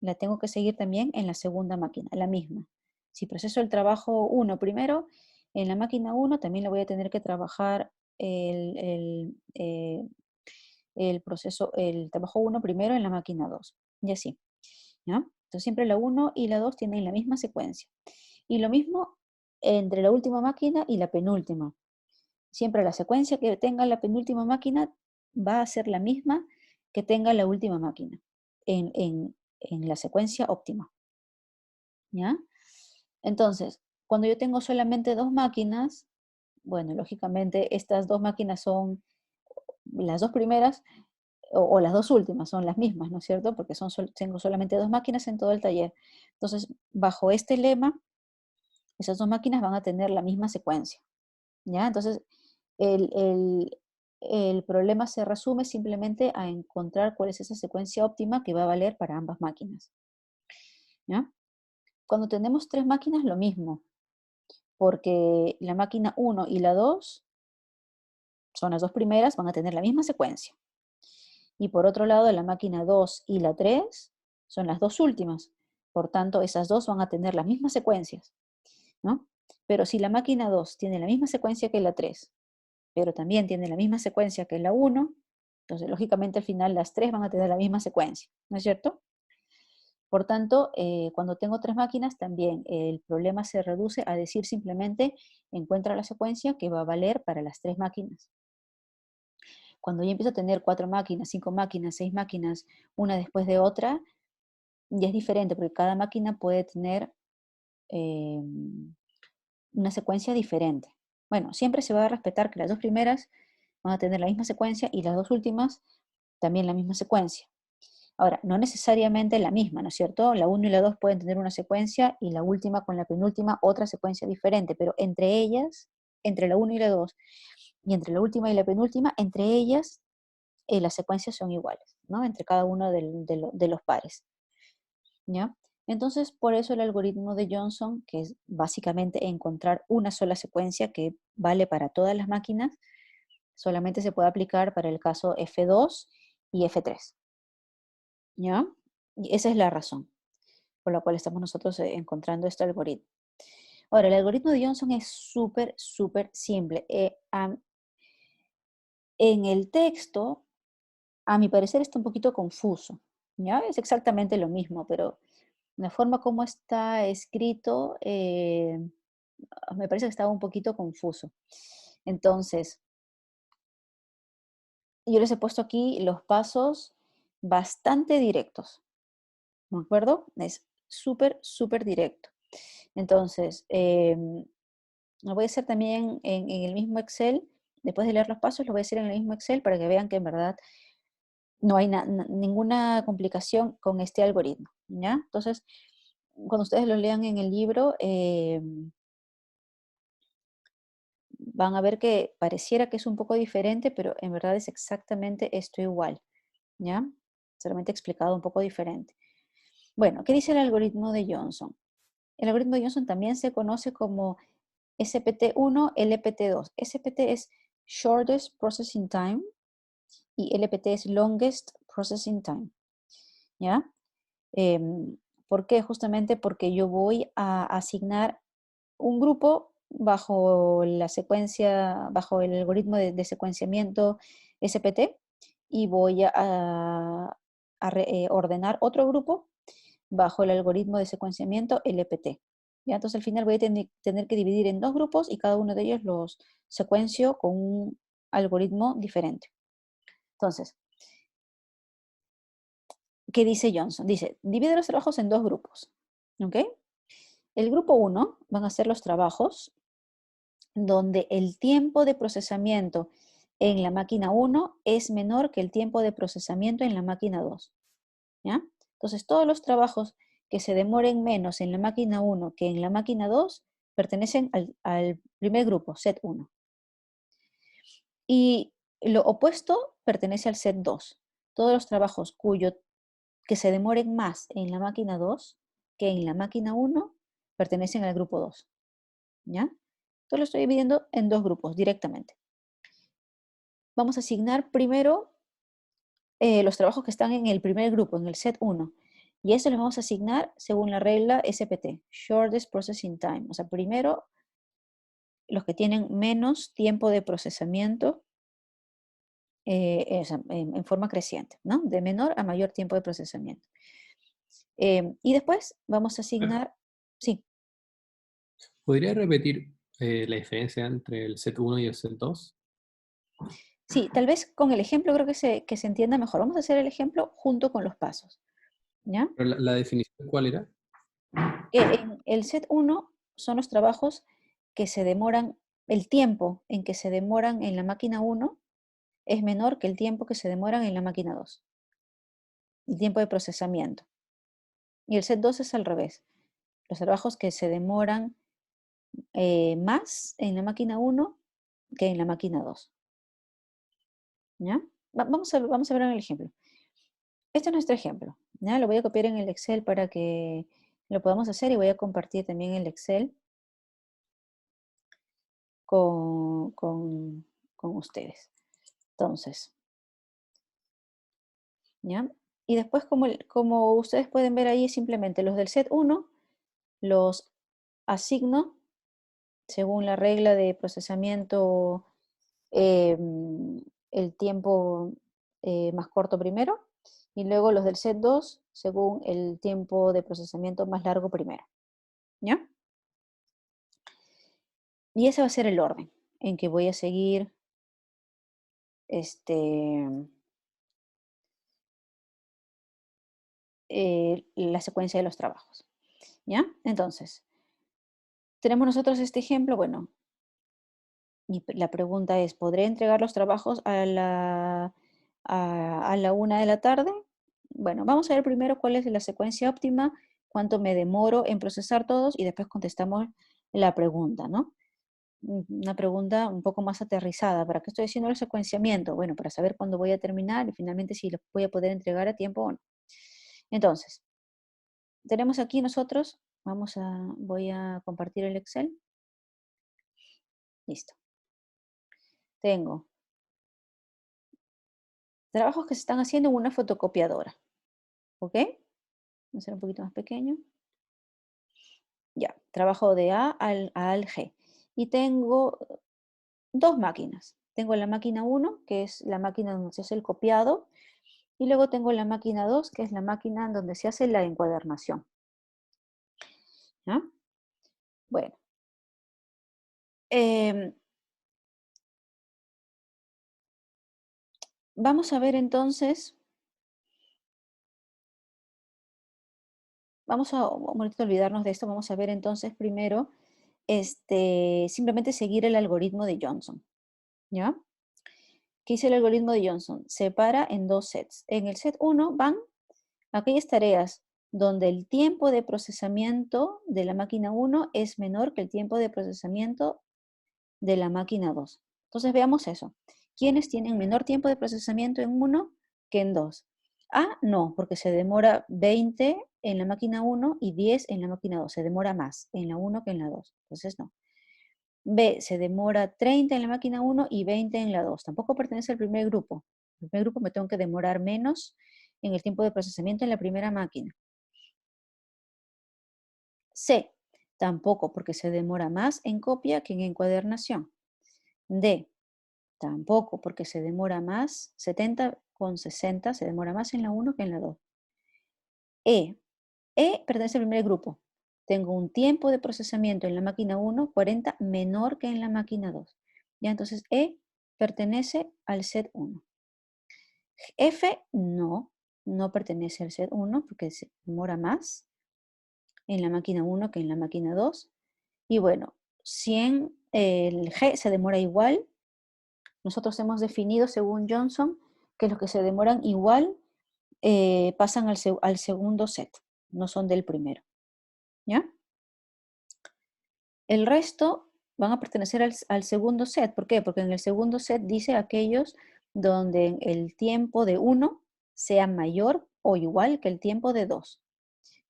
la tengo que seguir también en la segunda máquina, la misma. Si proceso el trabajo 1 primero, en la máquina 1 también le voy a tener que trabajar el trabajo 1 primero en la máquina 2. Y así, ¿ya? Entonces siempre la 1 y la 2 tienen la misma secuencia. Y lo mismo entre la última máquina y la penúltima. Siempre la secuencia que tenga la penúltima máquina va a ser la misma que tenga la última máquina en la secuencia óptima. ¿Ya? Entonces, cuando yo tengo solamente 2 máquinas, bueno, lógicamente estas 2 máquinas son las 2 primeras o las 2 últimas, son las mismas, ¿no es cierto? Porque tengo solamente 2 máquinas en todo el taller. Entonces, bajo este lema, esas 2 máquinas van a tener la misma secuencia. ¿Ya? Entonces, el, el- el problema se resume simplemente a encontrar cuál es esa secuencia óptima que va a valer para ambas máquinas. ¿Ya? Cuando tenemos 3 máquinas, lo mismo, porque la máquina 1 y la 2 son las 2 primeras, van a tener la misma secuencia. Y por otro lado, la máquina 2 y la 3 son las 2 últimas. Por tanto, esas 2 van a tener las mismas secuencias, ¿no? Pero si la máquina 2 tiene la misma secuencia que la 3, pero también tiene la misma secuencia que la 1, entonces lógicamente al final las 3 van a tener la misma secuencia, ¿no es cierto? Por tanto, cuando tengo 3 máquinas, también el problema se reduce a decir simplemente encuentra la secuencia que va a valer para las 3 máquinas. Cuando yo empiezo a tener 4 máquinas, 5 máquinas, 6 máquinas, una después de otra, ya es diferente, porque cada máquina puede tener eh, una secuencia diferente. Bueno, siempre se va a respetar que las 2 primeras van a tener la misma secuencia y las 2 últimas también la misma secuencia. Ahora, no necesariamente la misma, ¿no es cierto? La 1 y la 2 pueden tener una secuencia y la última con la penúltima otra secuencia diferente, pero entre ellas, entre la 1 y la 2, y entre la última y la penúltima, entre ellas las secuencias son iguales, ¿no? Entre cada uno de los pares, ¿ya? Entonces, por eso el algoritmo de Johnson, que es básicamente encontrar una sola secuencia que vale para todas las máquinas, solamente se puede aplicar para el caso F2 y F3, ¿ya? Y esa es la razón por la cual estamos nosotros encontrando este algoritmo. Ahora, el algoritmo de Johnson es súper, súper simple. En el texto, a mi parecer, está un poquito confuso, ¿ya? Es exactamente lo mismo, pero la forma como está escrito, me parece que estaba un poquito confuso. Entonces, yo les he puesto aquí los pasos bastante directos, ¿de acuerdo? Es súper, súper directo. Entonces, lo voy a hacer también en el mismo Excel. Después de leer los pasos, lo voy a hacer en el mismo Excel para que vean que en verdad no hay ninguna complicación con este algoritmo, ¿ya? Entonces, cuando ustedes lo lean en el libro, van a ver que pareciera que es un poco diferente, pero en verdad es exactamente esto igual, ¿ya? Solamente explicado un poco diferente. Bueno, ¿qué dice el algoritmo de Johnson? El algoritmo de Johnson también se conoce como SPT1, LPT2. SPT es Shortest Processing Time y LPT es Longest Processing Time, ¿ya? ¿Por qué? Justamente porque yo voy a asignar un grupo bajo la secuencia, bajo el algoritmo de secuenciamiento SPT y voy a ordenar otro grupo bajo el algoritmo de secuenciamiento LPT. ¿Ya? Entonces al final voy a tener que dividir en 2 grupos y cada uno de ellos los secuencio con un algoritmo diferente. Entonces, ¿qué dice Johnson? Dice, divide los trabajos en 2 grupos. ¿Ok? El grupo 1 van a ser los trabajos donde el tiempo de procesamiento en la máquina 1 es menor que el tiempo de procesamiento en la máquina 2. ¿Ya? Entonces, todos los trabajos que se demoren menos en la máquina 1 que en la máquina 2 pertenecen al primer grupo, set 1. Y lo opuesto pertenece al set 2. Todos los trabajos que se demoren más en la máquina 2 que en la máquina 1 pertenecen al grupo 2. ¿Ya? Entonces lo estoy dividiendo en dos grupos directamente. Vamos a asignar primero los trabajos que están en el primer grupo, en el set 1. Y eso lo vamos a asignar según la regla SPT, Shortest Processing Time. O sea, primero los que tienen menos tiempo de procesamiento en forma creciente, ¿no? De menor a mayor tiempo de procesamiento. Y después vamos a asignar, sí, ¿Podría repetir la diferencia entre el set 1 y el set 2? sí, tal vez con el ejemplo creo que se entienda mejor. Vamos a hacer el ejemplo junto con los pasos, ¿ya? Pero la definición, ¿cuál era? En el set 1 son los trabajos que se demoran, el tiempo en que se demoran en la máquina 1 es menor que el tiempo que se demoran en la máquina 2. El tiempo de procesamiento. Y el set 2 es al revés. Los trabajos que se demoran más en la máquina 1 que en la máquina 2. ¿Ya? Vamos a ver en el ejemplo. Este es nuestro ejemplo. ¿Ya? Lo voy a copiar en el Excel para que lo podamos hacer y voy a compartir también el Excel con ustedes. Entonces, ¿ya? Y después, como ustedes pueden ver ahí, simplemente los del set 1 los asigno según la regla de procesamiento, el tiempo más corto primero, y luego los del set 2 según el tiempo de procesamiento más largo primero. ¿Ya? Y ese va a ser el orden en que voy a seguir la secuencia de los trabajos. ¿Ya? Entonces, tenemos nosotros este ejemplo, bueno, y la pregunta es, ¿podré entregar los trabajos a la 1 de la tarde? Bueno, vamos a ver primero cuál es la secuencia óptima, cuánto me demoro en procesar todos y después contestamos la pregunta, ¿no? Una pregunta un poco más aterrizada. ¿Para qué estoy haciendo el secuenciamiento? Bueno, para saber cuándo voy a terminar y finalmente si los voy a poder entregar a tiempo o no. Entonces, tenemos aquí nosotros, voy a compartir el Excel. Listo. Tengo trabajos que se están haciendo en una fotocopiadora. ¿Ok? Vamos a hacer un poquito más pequeño. Ya, trabajo de A al G. Y tengo dos máquinas. Tengo la máquina 1, que es la máquina donde se hace el copiado, y luego tengo la máquina 2, que es la máquina donde se hace la encuadernación. ¿Ya? Bueno. Vamos a ver entonces, vamos a un momentito olvidarnos de esto, vamos a ver entonces primero, simplemente seguir el algoritmo de Johnson. ¿Ya? ¿Qué dice el algoritmo de Johnson? Separa en dos sets. En el set 1 van aquellas tareas donde el tiempo de procesamiento de la máquina 1 es menor que el tiempo de procesamiento de la máquina 2. Entonces veamos eso. ¿Quiénes tienen menor tiempo de procesamiento en 1 que en 2? A, no, porque se demora 20 en la máquina 1 y 10 en la máquina 2. Se demora más en la 1 que en la 2. Entonces no. B, se demora 30 en la máquina 1 y 20 en la 2. Tampoco pertenece al primer grupo. En el primer grupo me tengo que demorar menos en el tiempo de procesamiento en la primera máquina. C, tampoco, porque se demora más en copia que en encuadernación. D, tampoco, porque se demora más, 70 con 60, se demora más en la 1 que en la 2. E pertenece al primer grupo. Tengo un tiempo de procesamiento en la máquina 1, 40, menor que en la máquina 2. Ya, entonces E pertenece al set 1. F no pertenece al set 1 porque se demora más en la máquina 1 que en la máquina 2. Y bueno, 100, el G se demora igual nosotros hemos definido, según Johnson, que los que se demoran igual pasan al segundo set, no son del primero. ¿Ya? El resto van a pertenecer al segundo set. ¿Por qué? Porque en el segundo set dice aquellos donde el tiempo de 1 sea mayor o igual que el tiempo de 2.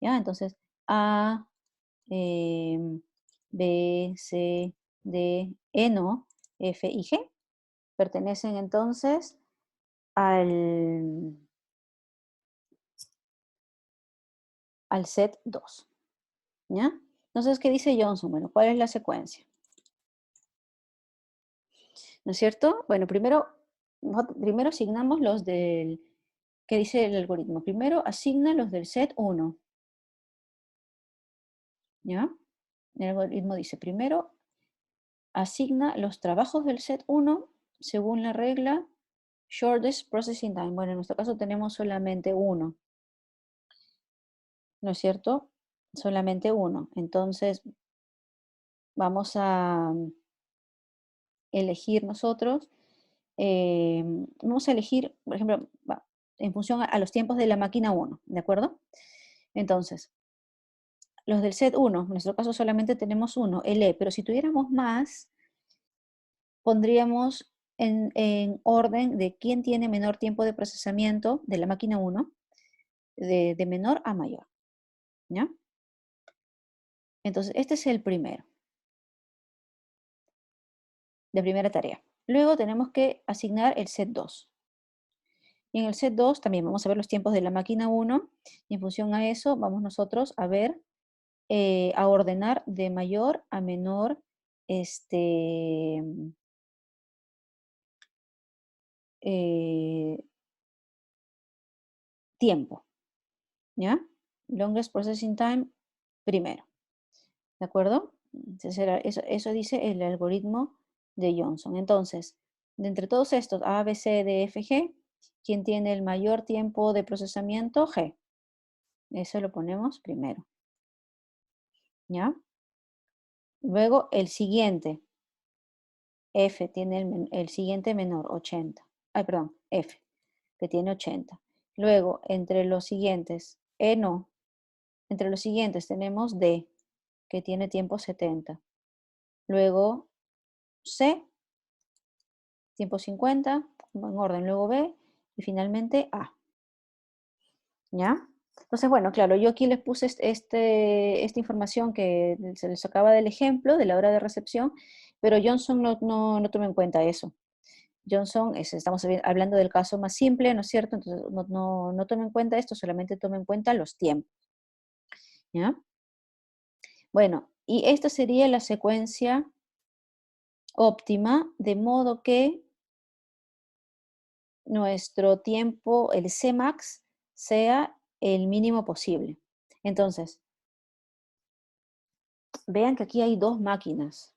¿Ya? Entonces, A, B, C, D, E, no, F y G pertenecen entonces al set 2. ¿Ya? Entonces, ¿qué dice Johnson? Bueno, ¿cuál es la secuencia? ¿No es cierto? Bueno, primero asignamos los del, ¿qué dice el algoritmo? Primero asigna los del set 1. ¿Ya? El algoritmo dice, primero asigna los trabajos del set 1 según la regla shortest processing time. Bueno, en nuestro caso tenemos solamente uno. ¿No es cierto? Solamente uno. Entonces, vamos a elegir nosotros, vamos a elegir, por ejemplo, en función a los tiempos de la máquina 1, ¿de acuerdo? Entonces, los del set 1, en nuestro caso solamente tenemos uno, el E, pero si tuviéramos más, pondríamos en orden de quién tiene menor tiempo de procesamiento de la máquina 1, de menor a mayor, ¿ya? Entonces, este es el primero, de primera tarea. Luego tenemos que asignar el set 2. Y en el set 2 también vamos a ver los tiempos de la máquina 1 y en función a eso vamos nosotros a ver, a ordenar de mayor a menor tiempo, ¿ya? Longest processing time primero, ¿de acuerdo? Entonces eso dice el algoritmo de Johnson. Entonces, de entre todos estos, A, B, C, D, F, G, ¿quién tiene el mayor tiempo de procesamiento? G. Eso lo ponemos primero, ¿ya? Luego el siguiente, F tiene el siguiente menor, 80. Ay, perdón, F, que tiene 80. Luego, entre los siguientes, E no. Entre los siguientes tenemos D, que tiene tiempo 70. Luego, C, tiempo 50, en orden. Luego B, y finalmente A. ¿Ya? Entonces, bueno, claro, yo aquí les puse esta información que se les sacaba del ejemplo de la hora de recepción, pero Johnson no toma en cuenta eso. Johnson, estamos hablando del caso más simple, ¿no es cierto? Entonces, no toma en cuenta esto, solamente toma en cuenta los tiempos. ¿Ya? Bueno, y esta sería la secuencia óptima, de modo que nuestro tiempo, el Cmax, sea el mínimo posible. Entonces, vean que aquí hay dos máquinas,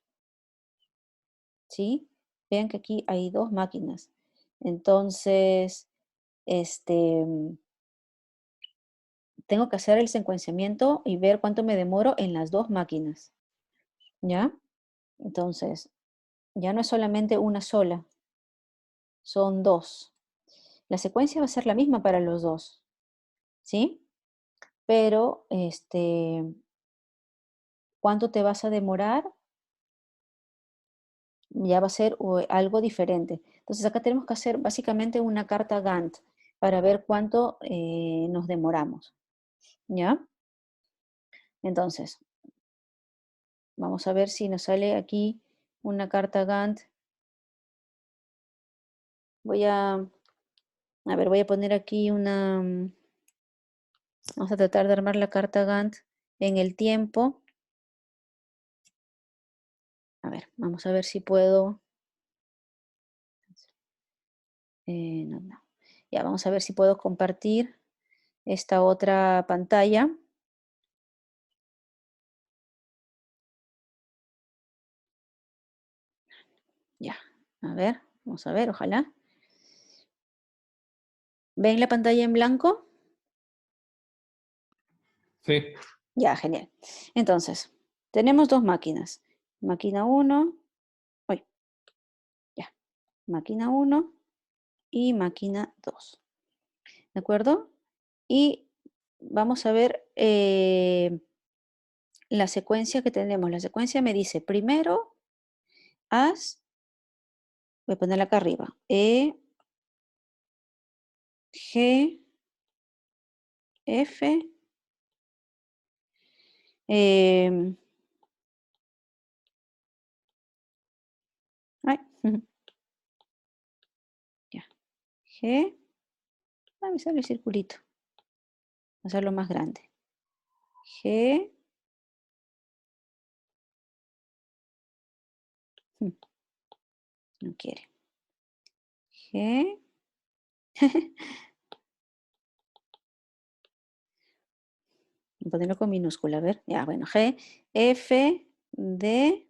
¿sí? Vean que aquí hay dos máquinas. Entonces, tengo que hacer el secuenciamiento y ver cuánto me demoro en las dos máquinas, ¿ya? Entonces, ya no es solamente una sola, son dos. La secuencia va a ser la misma para los dos, ¿sí? Pero, ¿cuánto te vas a demorar? Ya va a ser algo diferente. Entonces acá tenemos que hacer básicamente una carta Gantt para ver cuánto nos demoramos, ¿ya? Entonces, vamos a ver si nos sale aquí una carta Gantt. Voy a poner aquí vamos a tratar de armar la carta Gantt en el tiempo. A ver, vamos a ver si puedo. No. Ya, vamos a ver si puedo compartir esta otra pantalla. Ya, a ver, vamos a ver, ojalá. ¿Ven la pantalla en blanco? Sí. Ya, genial. Entonces, tenemos dos máquinas. Máquina 1, ya, máquina 1 y máquina 2. ¿De acuerdo? Y vamos a ver la secuencia que tenemos. La secuencia me dice, primero, haz, voy a ponerla acá arriba, E, G, F, ay, ya, G, me sale el circulito, voy a hacerlo más grande. G, no quiere. G, voy a ponerlo con minúscula, a ver, ya, bueno, G, F, D,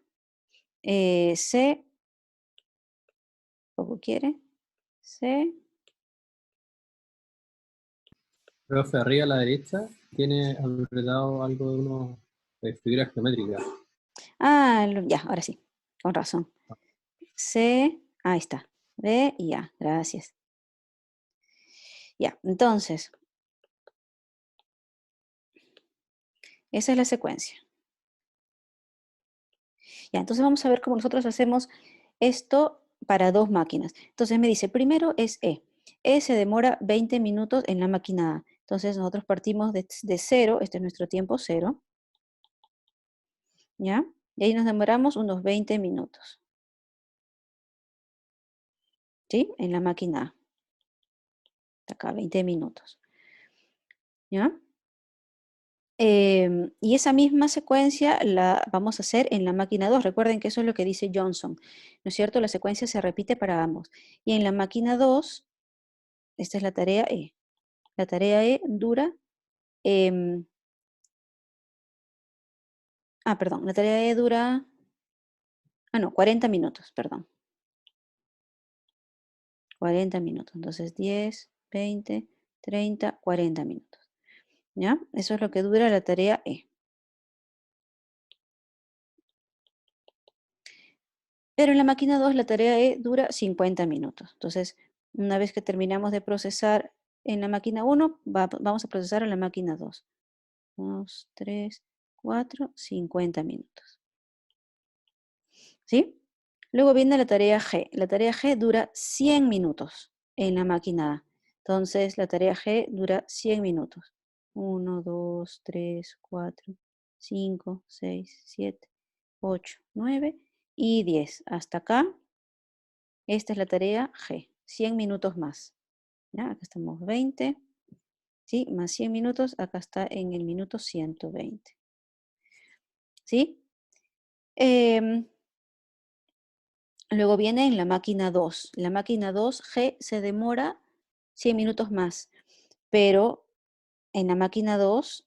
C, poco quiere, C, Profe, arriba a la derecha tiene apretado algo de unos figuras geométricas. ah, ya, ahora sí, con razón. C, ahí está, B y A, gracias. Ya, entonces, esa es la secuencia. Ya, entonces vamos a ver cómo nosotros hacemos esto para dos máquinas. Entonces me dice, primero es E. E se demora 20 minutos en la máquina A. Entonces nosotros partimos de 0, este es nuestro tiempo 0. ¿Ya? Y ahí nos demoramos unos 20 minutos. ¿Sí? En la máquina A. Acá, 20 minutos. ¿Ya? Y esa misma secuencia la vamos a hacer en la máquina 2. Recuerden que eso es lo que dice Johnson, ¿no es cierto? La secuencia se repite para ambos. Y en la máquina 2, esta es la tarea E. La tarea E dura, perdón, la tarea E dura, 40 minutos, perdón. 40 minutos, entonces 10, 20, 30, 40 minutos. ¿Ya? Eso es lo que dura la tarea E. Pero en la máquina 2 la tarea E dura 50 minutos. Entonces, una vez que terminamos de procesar en la máquina 1, vamos a procesar en la máquina 2. 2, 3, 4, 50 minutos. ¿Sí? Luego viene la tarea G. La tarea G dura 100 minutos en la máquina A. Entonces, la tarea G dura 100 minutos. 1, 2, 3, 4, 5, 6, 7, 8, 9 y 10. Hasta acá, esta es la tarea G. 100 minutos más. ¿Ya? Acá estamos 20. ¿Sí? Más 100 minutos. Acá está en el minuto 120. ¿Sí? Luego viene en la máquina 2. La máquina 2, G, se demora 100 minutos más. Pero en la máquina 2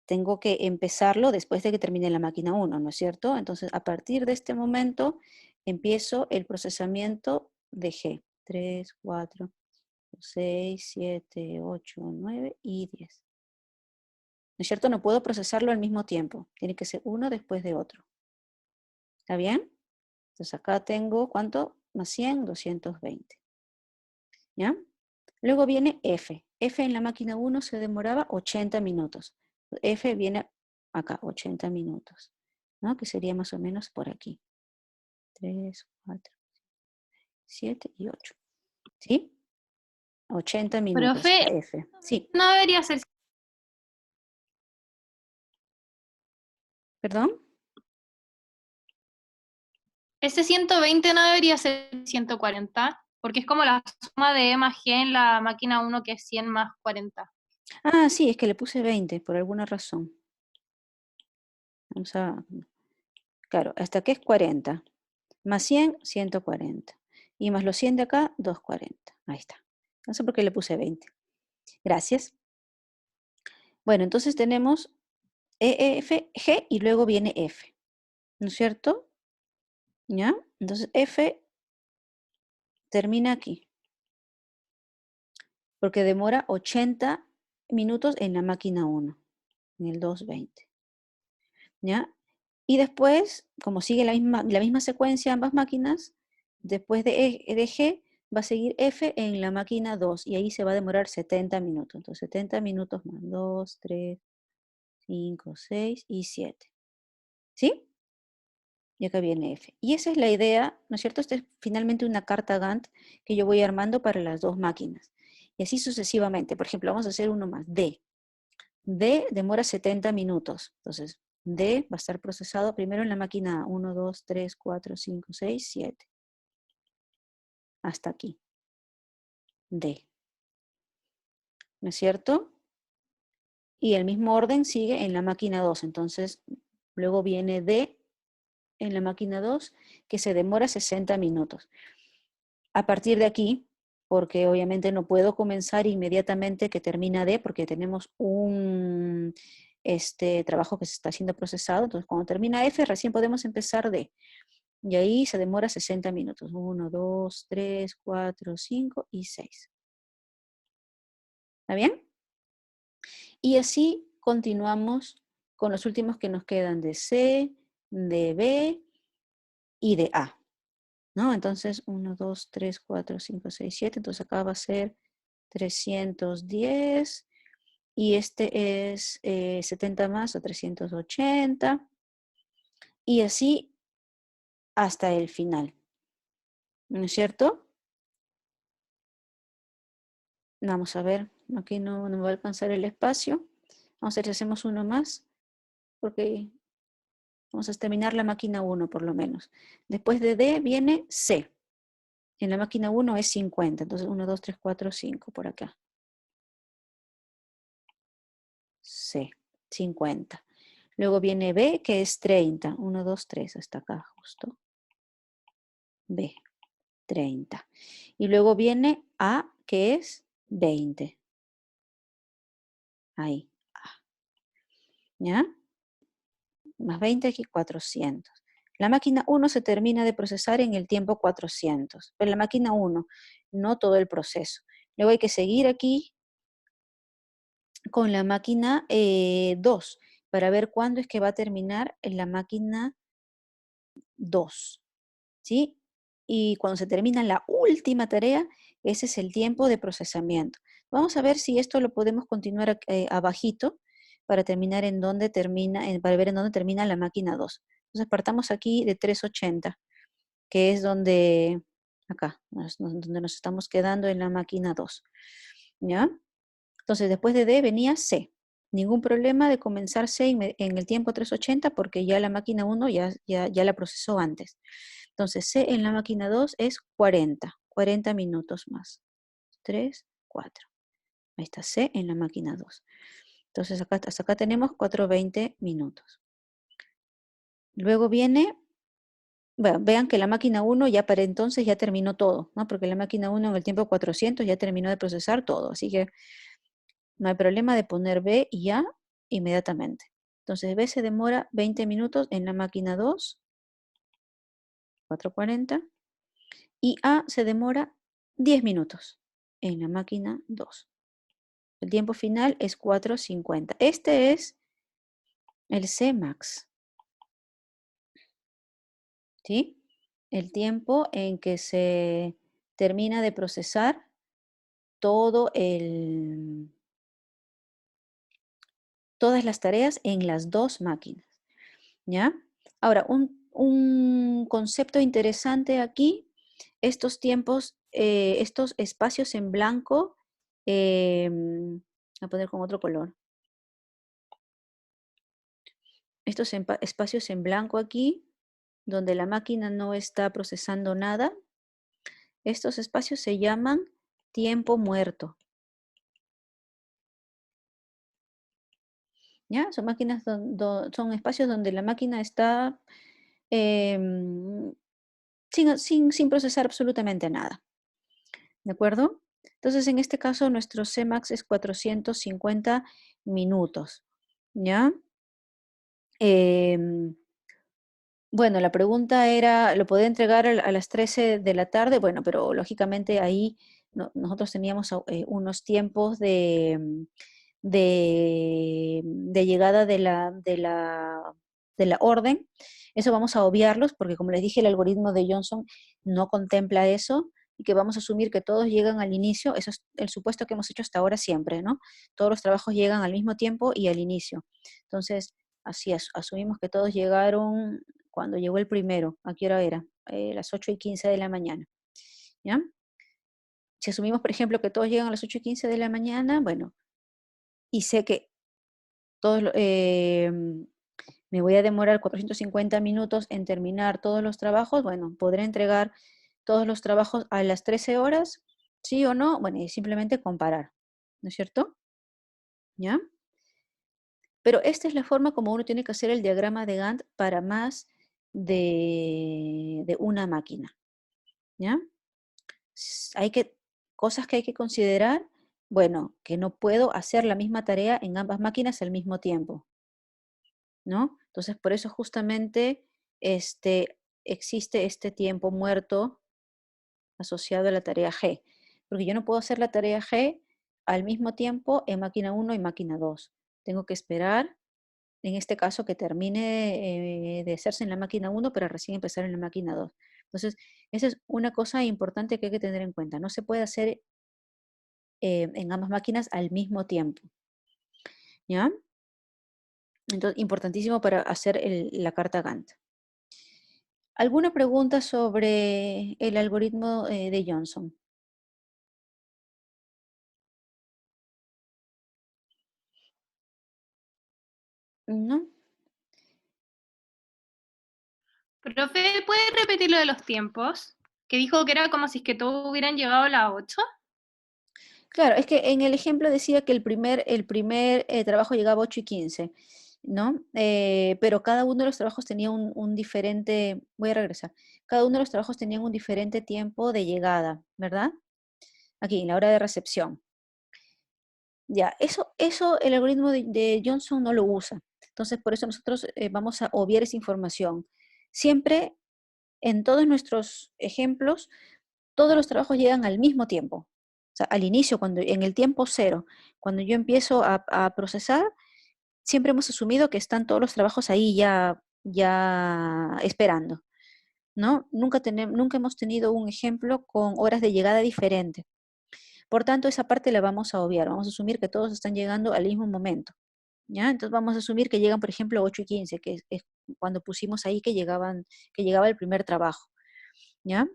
tengo que empezarlo después de que termine la máquina 1, ¿no es cierto? Entonces, a partir de este momento, empiezo el procesamiento de G. 3, 4, 6, 7, 8, 9 y 10. ¿No es cierto? No puedo procesarlo al mismo tiempo. Tiene que ser uno después de otro. ¿Está bien? Entonces acá tengo, ¿cuánto? Más 100, 220. ¿Ya? Luego viene F. F en la máquina 1 se demoraba 80 minutos. F viene acá, 80 minutos. ¿No? Que sería más o menos por aquí. 3, 4, 7 y 8. ¿Sí? 80 minutos. Profe, La F. Sí. no debería ser, ¿Perdón? ese 120 no debería ser 140, porque es como la suma de E más G en la máquina 1 que es 100 más 40. Ah, sí, es que le puse 20 por alguna razón. Vamos a... Claro, hasta que es 40. Más 100, 140. Y más los 100 de acá, 240. Ahí está. No sé por qué le puse 20. Gracias. Bueno, entonces tenemos E, F, G y luego viene F. ¿No es cierto? ¿Ya? Entonces F termina aquí. Porque demora 80 minutos en la máquina 1. En el 220. ¿Ya? Y después, como sigue la misma secuencia ambas máquinas, Después de G va a seguir F en la máquina 2 y ahí se va a demorar 70 minutos. Entonces 70 minutos más 2, 3, 5, 6 y 7. ¿Sí? Y acá viene F. Y esa es la idea, ¿no es cierto? Esta es finalmente una carta Gantt que yo voy armando para las dos máquinas. Y así sucesivamente. Por ejemplo, vamos a hacer uno más. D. D demora 70 minutos. Entonces, D va a estar procesado primero en la máquina 1, 2, 3, 4, 5, 6, 7. Hasta aquí. D. ¿No es cierto? Y el mismo orden sigue en la máquina 2. Entonces, luego viene D en la máquina 2, que se demora 60 minutos. A partir de aquí, porque obviamente no puedo comenzar inmediatamente que termina D, porque tenemos un trabajo que se está siendo procesado. Entonces, cuando termina F, recién podemos empezar D. Y ahí se demora 60 minutos. 1, 2, 3, 4, 5 y 6. ¿Está bien? Y así continuamos con los últimos que nos quedan de C, de B y de A. ¿No? Entonces, 1, 2, 3, 4, 5, 6, 7. Entonces acá va a ser 310. Y este es 70 más o 380. Y así hasta el final. ¿No es cierto? Vamos a ver. Aquí no me va a alcanzar el espacio. Vamos a ver si hacemos uno más. Porque vamos a terminar la máquina 1 por lo menos. Después de D viene C. En la máquina 1 es 50. Entonces 1, 2, 3, 4, 5 por acá. C, 50. Luego viene B, que es 30. 1, 2, 3, hasta acá justo. B, 30. Y luego viene A, que es 20. Ahí, A. ¿Ya? Más 20 aquí, 400. La máquina 1 se termina de procesar en el tiempo 400. Pero la máquina 1, no todo el proceso. Luego hay que seguir aquí con la máquina 2 para ver cuándo es que va a terminar en la máquina 2. ¿Sí? Y cuando se termina la última tarea, ese es el tiempo de procesamiento. Vamos a ver si esto lo podemos continuar abajito para terminar en dónde termina, para ver en dónde termina la máquina 2. Entonces partamos aquí de 380, que es donde, acá, donde nos estamos quedando en la máquina 2. ¿Ya? Entonces después de D venía C. Ningún problema de comenzar C en el tiempo 380 porque ya la máquina 1 ya la procesó antes. Entonces C en la máquina 2 es 40 minutos más. 3, 4. Ahí está C en la máquina 2. Entonces hasta acá tenemos 420 minutos. Luego viene, bueno, vean que la máquina 1 ya para entonces ya terminó todo, ¿no? Porque la máquina 1 en el tiempo 400 ya terminó de procesar todo. Así que no hay problema de poner B y A inmediatamente. Entonces B se demora 20 minutos en la máquina 2, 440. Y A se demora 10 minutos en la máquina 2. El tiempo final es 4:50. Este es el Cmax. ¿Sí? El tiempo en que se termina de procesar todas las tareas en las dos máquinas. ¿Ya? Ahora, un concepto interesante aquí, estos tiempos, estos espacios en blanco, voy a poner con otro color. Estos espacios en blanco aquí, donde la máquina no está procesando nada, estos espacios se llaman tiempo muerto. ¿Ya? Son son espacios donde la máquina está sin procesar absolutamente nada. ¿De acuerdo? Entonces, en este caso, nuestro Cmax es 450 minutos. ¿Ya? Bueno, la pregunta era, ¿lo podía entregar a las 13 de la tarde? Bueno, pero lógicamente ahí nosotros teníamos unos tiempos de llegada de la orden. Eso vamos a obviarlos porque, como les dije, el algoritmo de Johnson no contempla eso y que vamos a asumir que todos llegan al inicio. Eso es el supuesto que hemos hecho hasta ahora siempre, ¿no? Todos los trabajos llegan al mismo tiempo y al inicio. Entonces, así asumimos que todos llegaron cuando llegó el primero. ¿A qué hora era? Las 8:15 de la mañana. ¿Ya? Si asumimos, por ejemplo, que todos llegan a las 8:15 de la mañana, bueno, y sé que todos, me voy a demorar 450 minutos en terminar todos los trabajos, bueno, podré entregar todos los trabajos a las 13 horas, sí o no, bueno, y simplemente comparar, ¿no es cierto? ¿Ya? Pero esta es la forma como uno tiene que hacer el diagrama de Gantt para más de una máquina, ¿ya? Cosas que hay que considerar, bueno, que no puedo hacer la misma tarea en ambas máquinas al mismo tiempo, ¿no? Entonces, por eso justamente existe este tiempo muerto asociado a la tarea G, porque yo no puedo hacer la tarea G al mismo tiempo en máquina 1 y máquina 2. Tengo que esperar, en este caso, que termine de hacerse en la máquina 1 para recién empezar en la máquina 2. Entonces, esa es una cosa importante que hay que tener en cuenta. No se puede hacer en ambas máquinas al mismo tiempo, ¿ya? Entonces, importantísimo para hacer la carta Gantt. ¿Alguna pregunta sobre el algoritmo de Johnson? ¿No? Profe, ¿puede repetir lo de los tiempos? Que dijo que era como si es que todos hubieran llegado a las 8. Claro, es que en el ejemplo decía que el primer trabajo llegaba a 8:15, ¿no? Pero cada uno de los trabajos tenía un diferente, voy a regresar, cada uno de los trabajos tenían un diferente tiempo de llegada, ¿verdad? Aquí, en la hora de recepción. Ya, eso el algoritmo de Johnson no lo usa. Entonces, por eso nosotros vamos a obviar esa información. Siempre, en todos nuestros ejemplos, todos los trabajos llegan al mismo tiempo. O sea, al inicio, en el tiempo cero, cuando yo empiezo a procesar, siempre hemos asumido que están todos los trabajos ahí ya esperando, ¿no? Nunca hemos tenido un ejemplo con horas de llegada diferentes. Por tanto, esa parte la vamos a obviar. Vamos a asumir que todos están llegando al mismo momento, ¿ya? Entonces vamos a asumir que llegan, por ejemplo, 8:15, que es cuando pusimos ahí que llegaba el primer trabajo, ¿ya?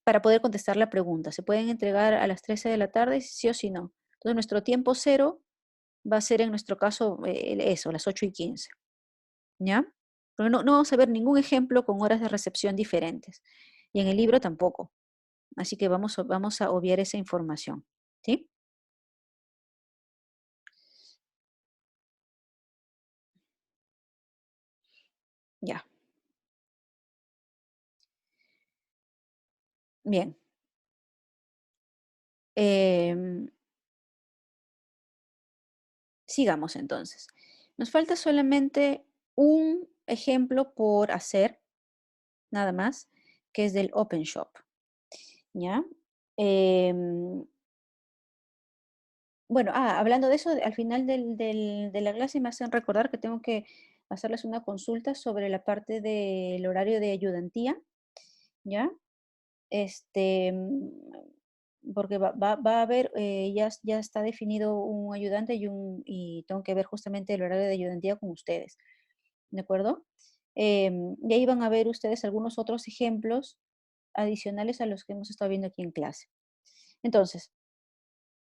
Para poder contestar la pregunta. ¿Se pueden entregar a las 13 de la tarde? Sí o sí no. Entonces nuestro tiempo cero va a ser en nuestro caso eso, las 8:15, ¿ya? Pero no vamos a ver ningún ejemplo con horas de recepción diferentes. Y en el libro tampoco. Así que vamos a obviar esa información, ¿sí? Ya. Bien. Em, Sigamos entonces. Nos falta solamente un ejemplo por hacer, nada más, que es del OpenShop, ¿ya? Em, bueno, hablando de eso, al final de la clase me hacen recordar que tengo que hacerles una consulta sobre la parte del horario de ayudantía, ¿ya? Porque va a haber, ya está definido un ayudante y tengo que ver justamente el horario de ayudantía con ustedes, ¿de acuerdo? Y ahí van a ver ustedes algunos otros ejemplos adicionales a los que hemos estado viendo aquí en clase. Entonces,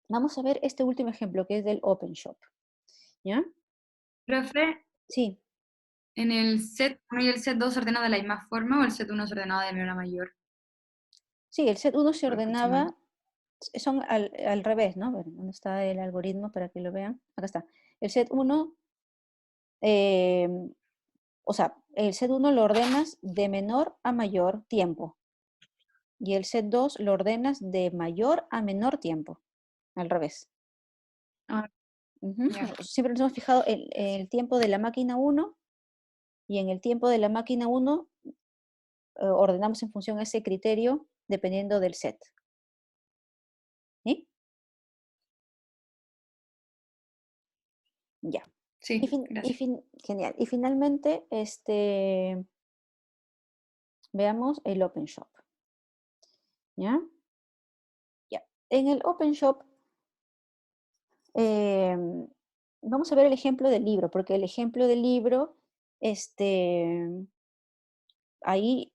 vamos a ver este último ejemplo que es del OpenShop, ¿ya? Profe, Sí, ¿en el set 1 y el set 2 se ordena de la misma forma o el set 1 se ordenaba de menor a mayor? sí, el set 1 se Aproximadamente. ordenaba, son al revés, ¿no? A ver, ¿dónde está el algoritmo para que lo vean? Acá está. El set 1, o sea, el set 1 lo ordenas de menor a mayor tiempo y el set 2 lo ordenas de mayor a menor tiempo, al revés. Ah, Ujú. ya. Siempre nos hemos fijado en el tiempo de la máquina 1 y en el tiempo de la máquina 1 ordenamos en función a ese criterio dependiendo del set. ¿Sí? Ya. Sí, gracias. Genial. Y finalmente, veamos el Open Shop. ¿Ya? Ya. En el Open Shop, vamos a ver el ejemplo del libro, porque el ejemplo del libro, ahí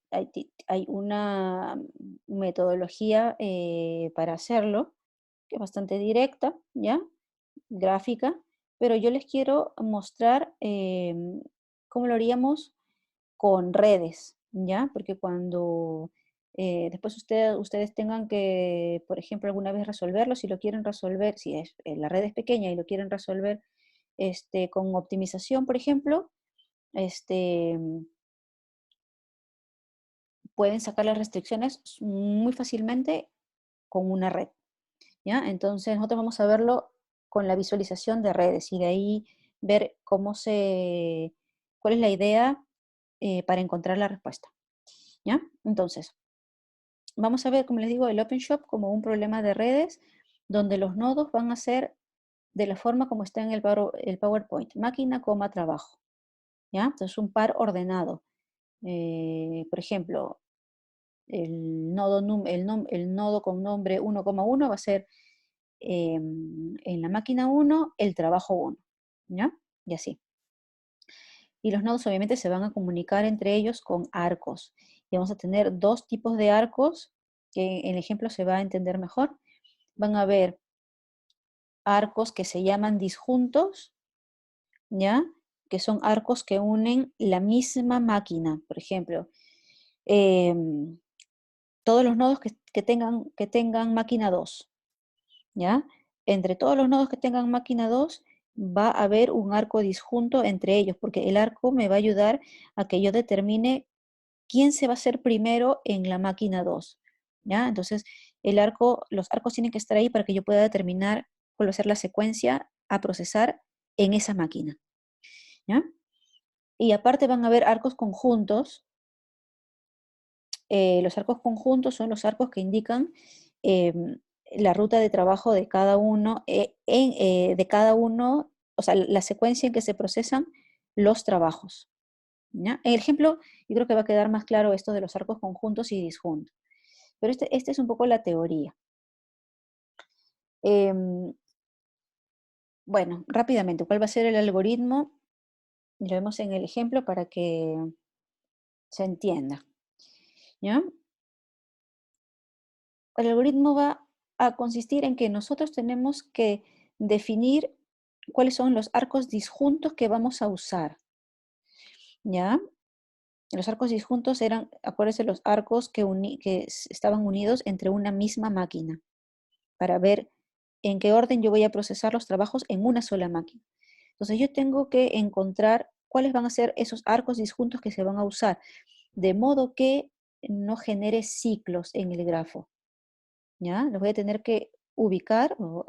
hay una metodología para hacerlo, que es bastante directa, ¿ya? Gráfica, pero yo les quiero mostrar cómo lo haríamos con redes, ¿ya? Porque cuando después ustedes tengan que, por ejemplo, alguna vez resolverlo, si lo quieren resolver, si la red es pequeña y lo quieren resolver con optimización, por ejemplo, este, pueden sacar las restricciones muy fácilmente con una red, ¿ya? Entonces nosotros vamos a verlo con la visualización de redes y de ahí ver cuál es la idea para encontrar la respuesta, ¿ya? Entonces, vamos a ver, como les digo, el Open Shop como un problema de redes donde los nodos van a ser de la forma como está en el PowerPoint, máquina, coma, trabajo, ¿ya? Entonces un par ordenado. Por ejemplo, el nodo con nombre 1,1 va a ser en la máquina 1 el trabajo 1, ¿ya? Y así. Y los nodos obviamente se van a comunicar entre ellos con arcos. Y vamos a tener dos tipos de arcos, que en el ejemplo se va a entender mejor. Van a haber arcos que se llaman disjuntos, ¿ya? Que son arcos que unen la misma máquina. Por ejemplo, todos los nodos que tengan máquina 2, ¿ya? Entre todos los nodos que tengan máquina 2 va a haber un arco disjunto entre ellos, porque el arco me va a ayudar a que yo determine quién se va a hacer primero en la máquina 2, ¿ya? Entonces, los arcos tienen que estar ahí para que yo pueda determinar cuál va a ser la secuencia a procesar en esa máquina, ¿ya? Y aparte van a haber arcos conjuntos. Los arcos conjuntos son los arcos que indican la ruta de trabajo de cada uno, o sea, la secuencia en que se procesan los trabajos, ¿ya? En el ejemplo, yo creo que va a quedar más claro esto de los arcos conjuntos y disjuntos. Pero este es un poco la teoría. Bueno, rápidamente, ¿cuál va a ser el algoritmo? Lo vemos en el ejemplo para que se entienda, ¿ya? El algoritmo va a consistir en que nosotros tenemos que definir cuáles son los arcos disjuntos que vamos a usar, ¿ya? Los arcos disjuntos eran, acuérdense, los arcos que estaban unidos entre una misma máquina, para ver en qué orden yo voy a procesar los trabajos en una sola máquina. Entonces yo tengo que encontrar cuáles van a ser esos arcos disjuntos que se van a usar, de modo que no genere ciclos en el grafo, ¿ya? Los voy a tener que ubicar o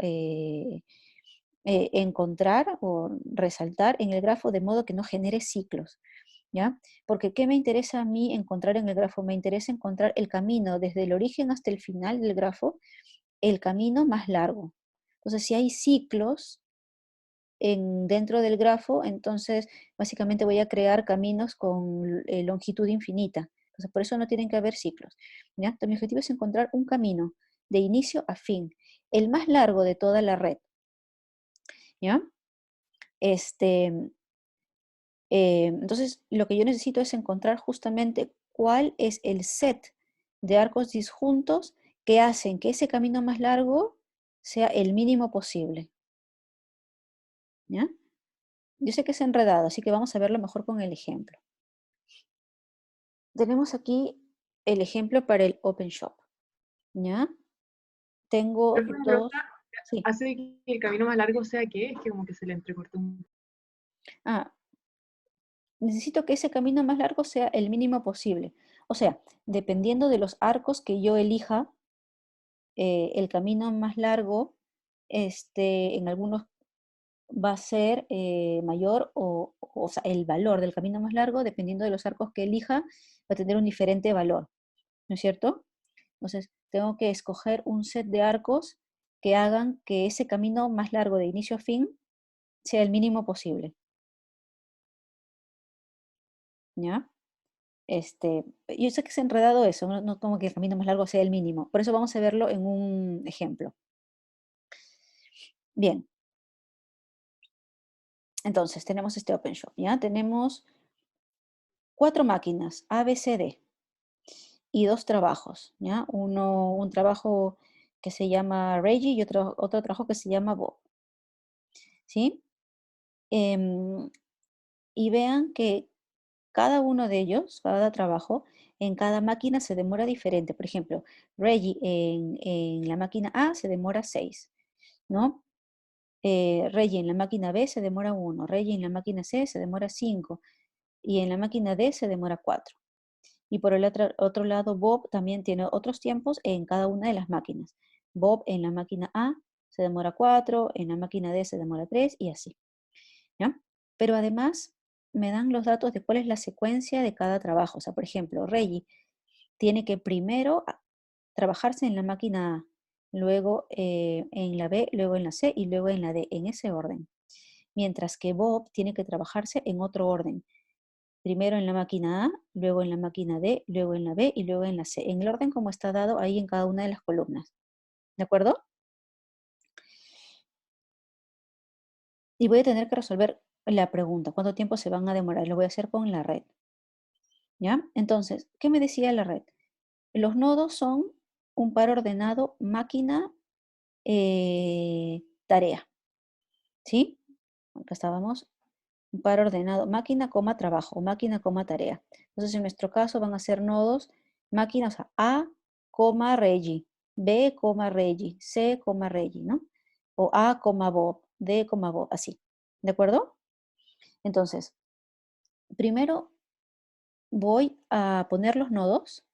encontrar o resaltar en el grafo de modo que no genere ciclos, ¿ya? Porque ¿qué me interesa a mí encontrar en el grafo? Me interesa encontrar el camino desde el origen hasta el final del grafo, el camino más largo. Entonces, si hay ciclos dentro del grafo, entonces básicamente voy a crear caminos con longitud infinita. Entonces, por eso no tienen que haber ciclos, ¿ya? Entonces, mi objetivo es encontrar un camino de inicio a fin, el más largo de toda la red, ¿ya? Entonces, lo que yo necesito es encontrar justamente cuál es el set de arcos disjuntos que hacen que ese camino más largo sea el mínimo posible, ¿ya? Yo sé que es enredado, así que vamos a verlo mejor con el ejemplo. Tenemos aquí el ejemplo para el Open Shop, ¿ya? Tengo Pero una dos... pregunta, Sí. ¿hace que el camino más largo sea qué? Es que como que se le entrecortó un... Necesito que ese camino más largo sea el mínimo posible. O sea, dependiendo de los arcos que yo elija, el camino más largo, en algunos va a ser mayor o sea, el valor del camino más largo, dependiendo de los arcos que elija, va a tener un diferente valor, ¿no es cierto? Entonces, tengo que escoger un set de arcos que hagan que ese camino más largo de inicio a fin sea el mínimo posible. ¿ya? Yo sé que es enredado eso, no como que el camino más largo sea el mínimo. Por eso vamos a verlo en un ejemplo. Bien. Entonces, tenemos este OpenShop, ¿ya? Tenemos 4 máquinas, A, B, C, D, y 2 trabajos, ¿ya? Un trabajo que se llama Reggie y otro trabajo que se llama Bob, ¿sí? Y vean que cada uno de ellos, cada trabajo, en cada máquina se demora diferente. Por ejemplo, Reggie en la máquina A se demora 6, ¿no? Reggie en la máquina B se demora 1, Reggie en la máquina C se demora 5 y en la máquina D se demora 4. Y por el otro lado, Bob también tiene otros tiempos en cada una de las máquinas. Bob en la máquina A se demora 4, en la máquina D se demora 3 y así, ¿ya? Pero además me dan los datos de cuál es la secuencia de cada trabajo. O sea, por ejemplo, Reggie tiene que primero trabajarse en la máquina A, luego en la B, luego en la C y luego en la D, en ese orden. Mientras que Bob tiene que trabajarse en otro orden. Primero en la máquina A, luego en la máquina D, luego en la B y luego en la C, en el orden como está dado ahí en cada una de las columnas. ¿De acuerdo? Y voy a tener que resolver la pregunta, ¿cuánto tiempo se van a demorar? Lo voy a hacer con la red. ¿Ya? Entonces, ¿qué me decía la red? Los nodos son un par ordenado máquina, tarea. ¿Sí? Acá estábamos. Un par ordenado máquina, coma, trabajo, máquina, coma, tarea. Entonces, en nuestro caso van a ser nodos máquina, o sea, A, coma, Reggie, B, coma, Reggie, C, coma, Reggie, ¿no? O A, coma, Bob, D, coma, Bob, así. ¿De acuerdo? Entonces, primero voy a poner los nodos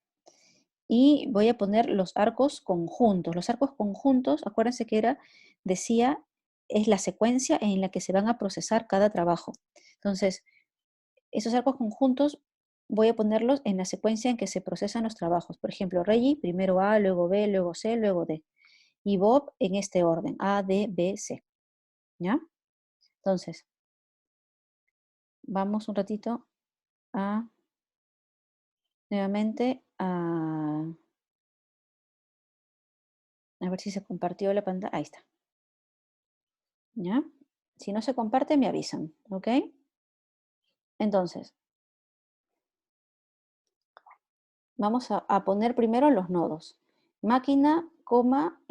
y voy a poner los arcos conjuntos. Los arcos conjuntos, acuérdense que decía, es la secuencia en la que se van a procesar cada trabajo. Entonces, esos arcos conjuntos voy a ponerlos en la secuencia en que se procesan los trabajos. Por ejemplo, Reggie, primero A, luego B, luego C, luego D. Y Bob en este orden, A, D, B, C. ¿Ya? Entonces, vamos un ratito nuevamente a ver si se compartió la pantalla. Ahí está. ¿Ya? Si no se comparte, me avisan. ¿Ok? Entonces, vamos a poner primero los nodos. Máquina, coma,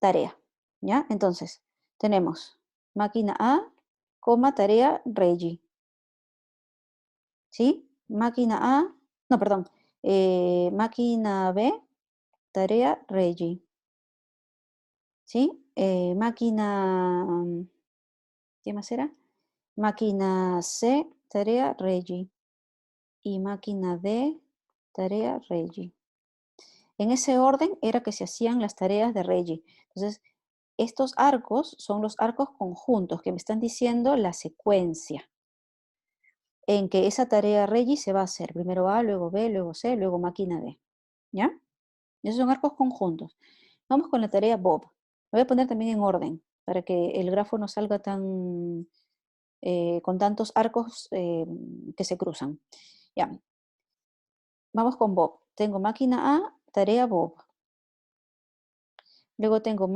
tarea. ¿Ya? Entonces, tenemos máquina A, coma, tarea, Reggie. ¿Sí? Máquina A, no, perdón. Máquina B, tarea, Reggie. ¿Sí? Máquina, ¿qué más era? Máquina C, tarea, Reggie. Y máquina D, tarea, Reggie. En ese orden era que se hacían las tareas de Reggie. Entonces, estos arcos son los arcos conjuntos que me están diciendo la secuencia en que esa tarea Reggie se va a hacer. Primero A, luego B, luego C, luego máquina D. ¿Ya? Esos son arcos conjuntos. Vamos con la tarea Bob. Lo voy a poner también en orden para que el grafo no salga con tantos arcos que se cruzan. Ya. Vamos con Bob. Tengo máquina A, tarea Bob. Luego tengo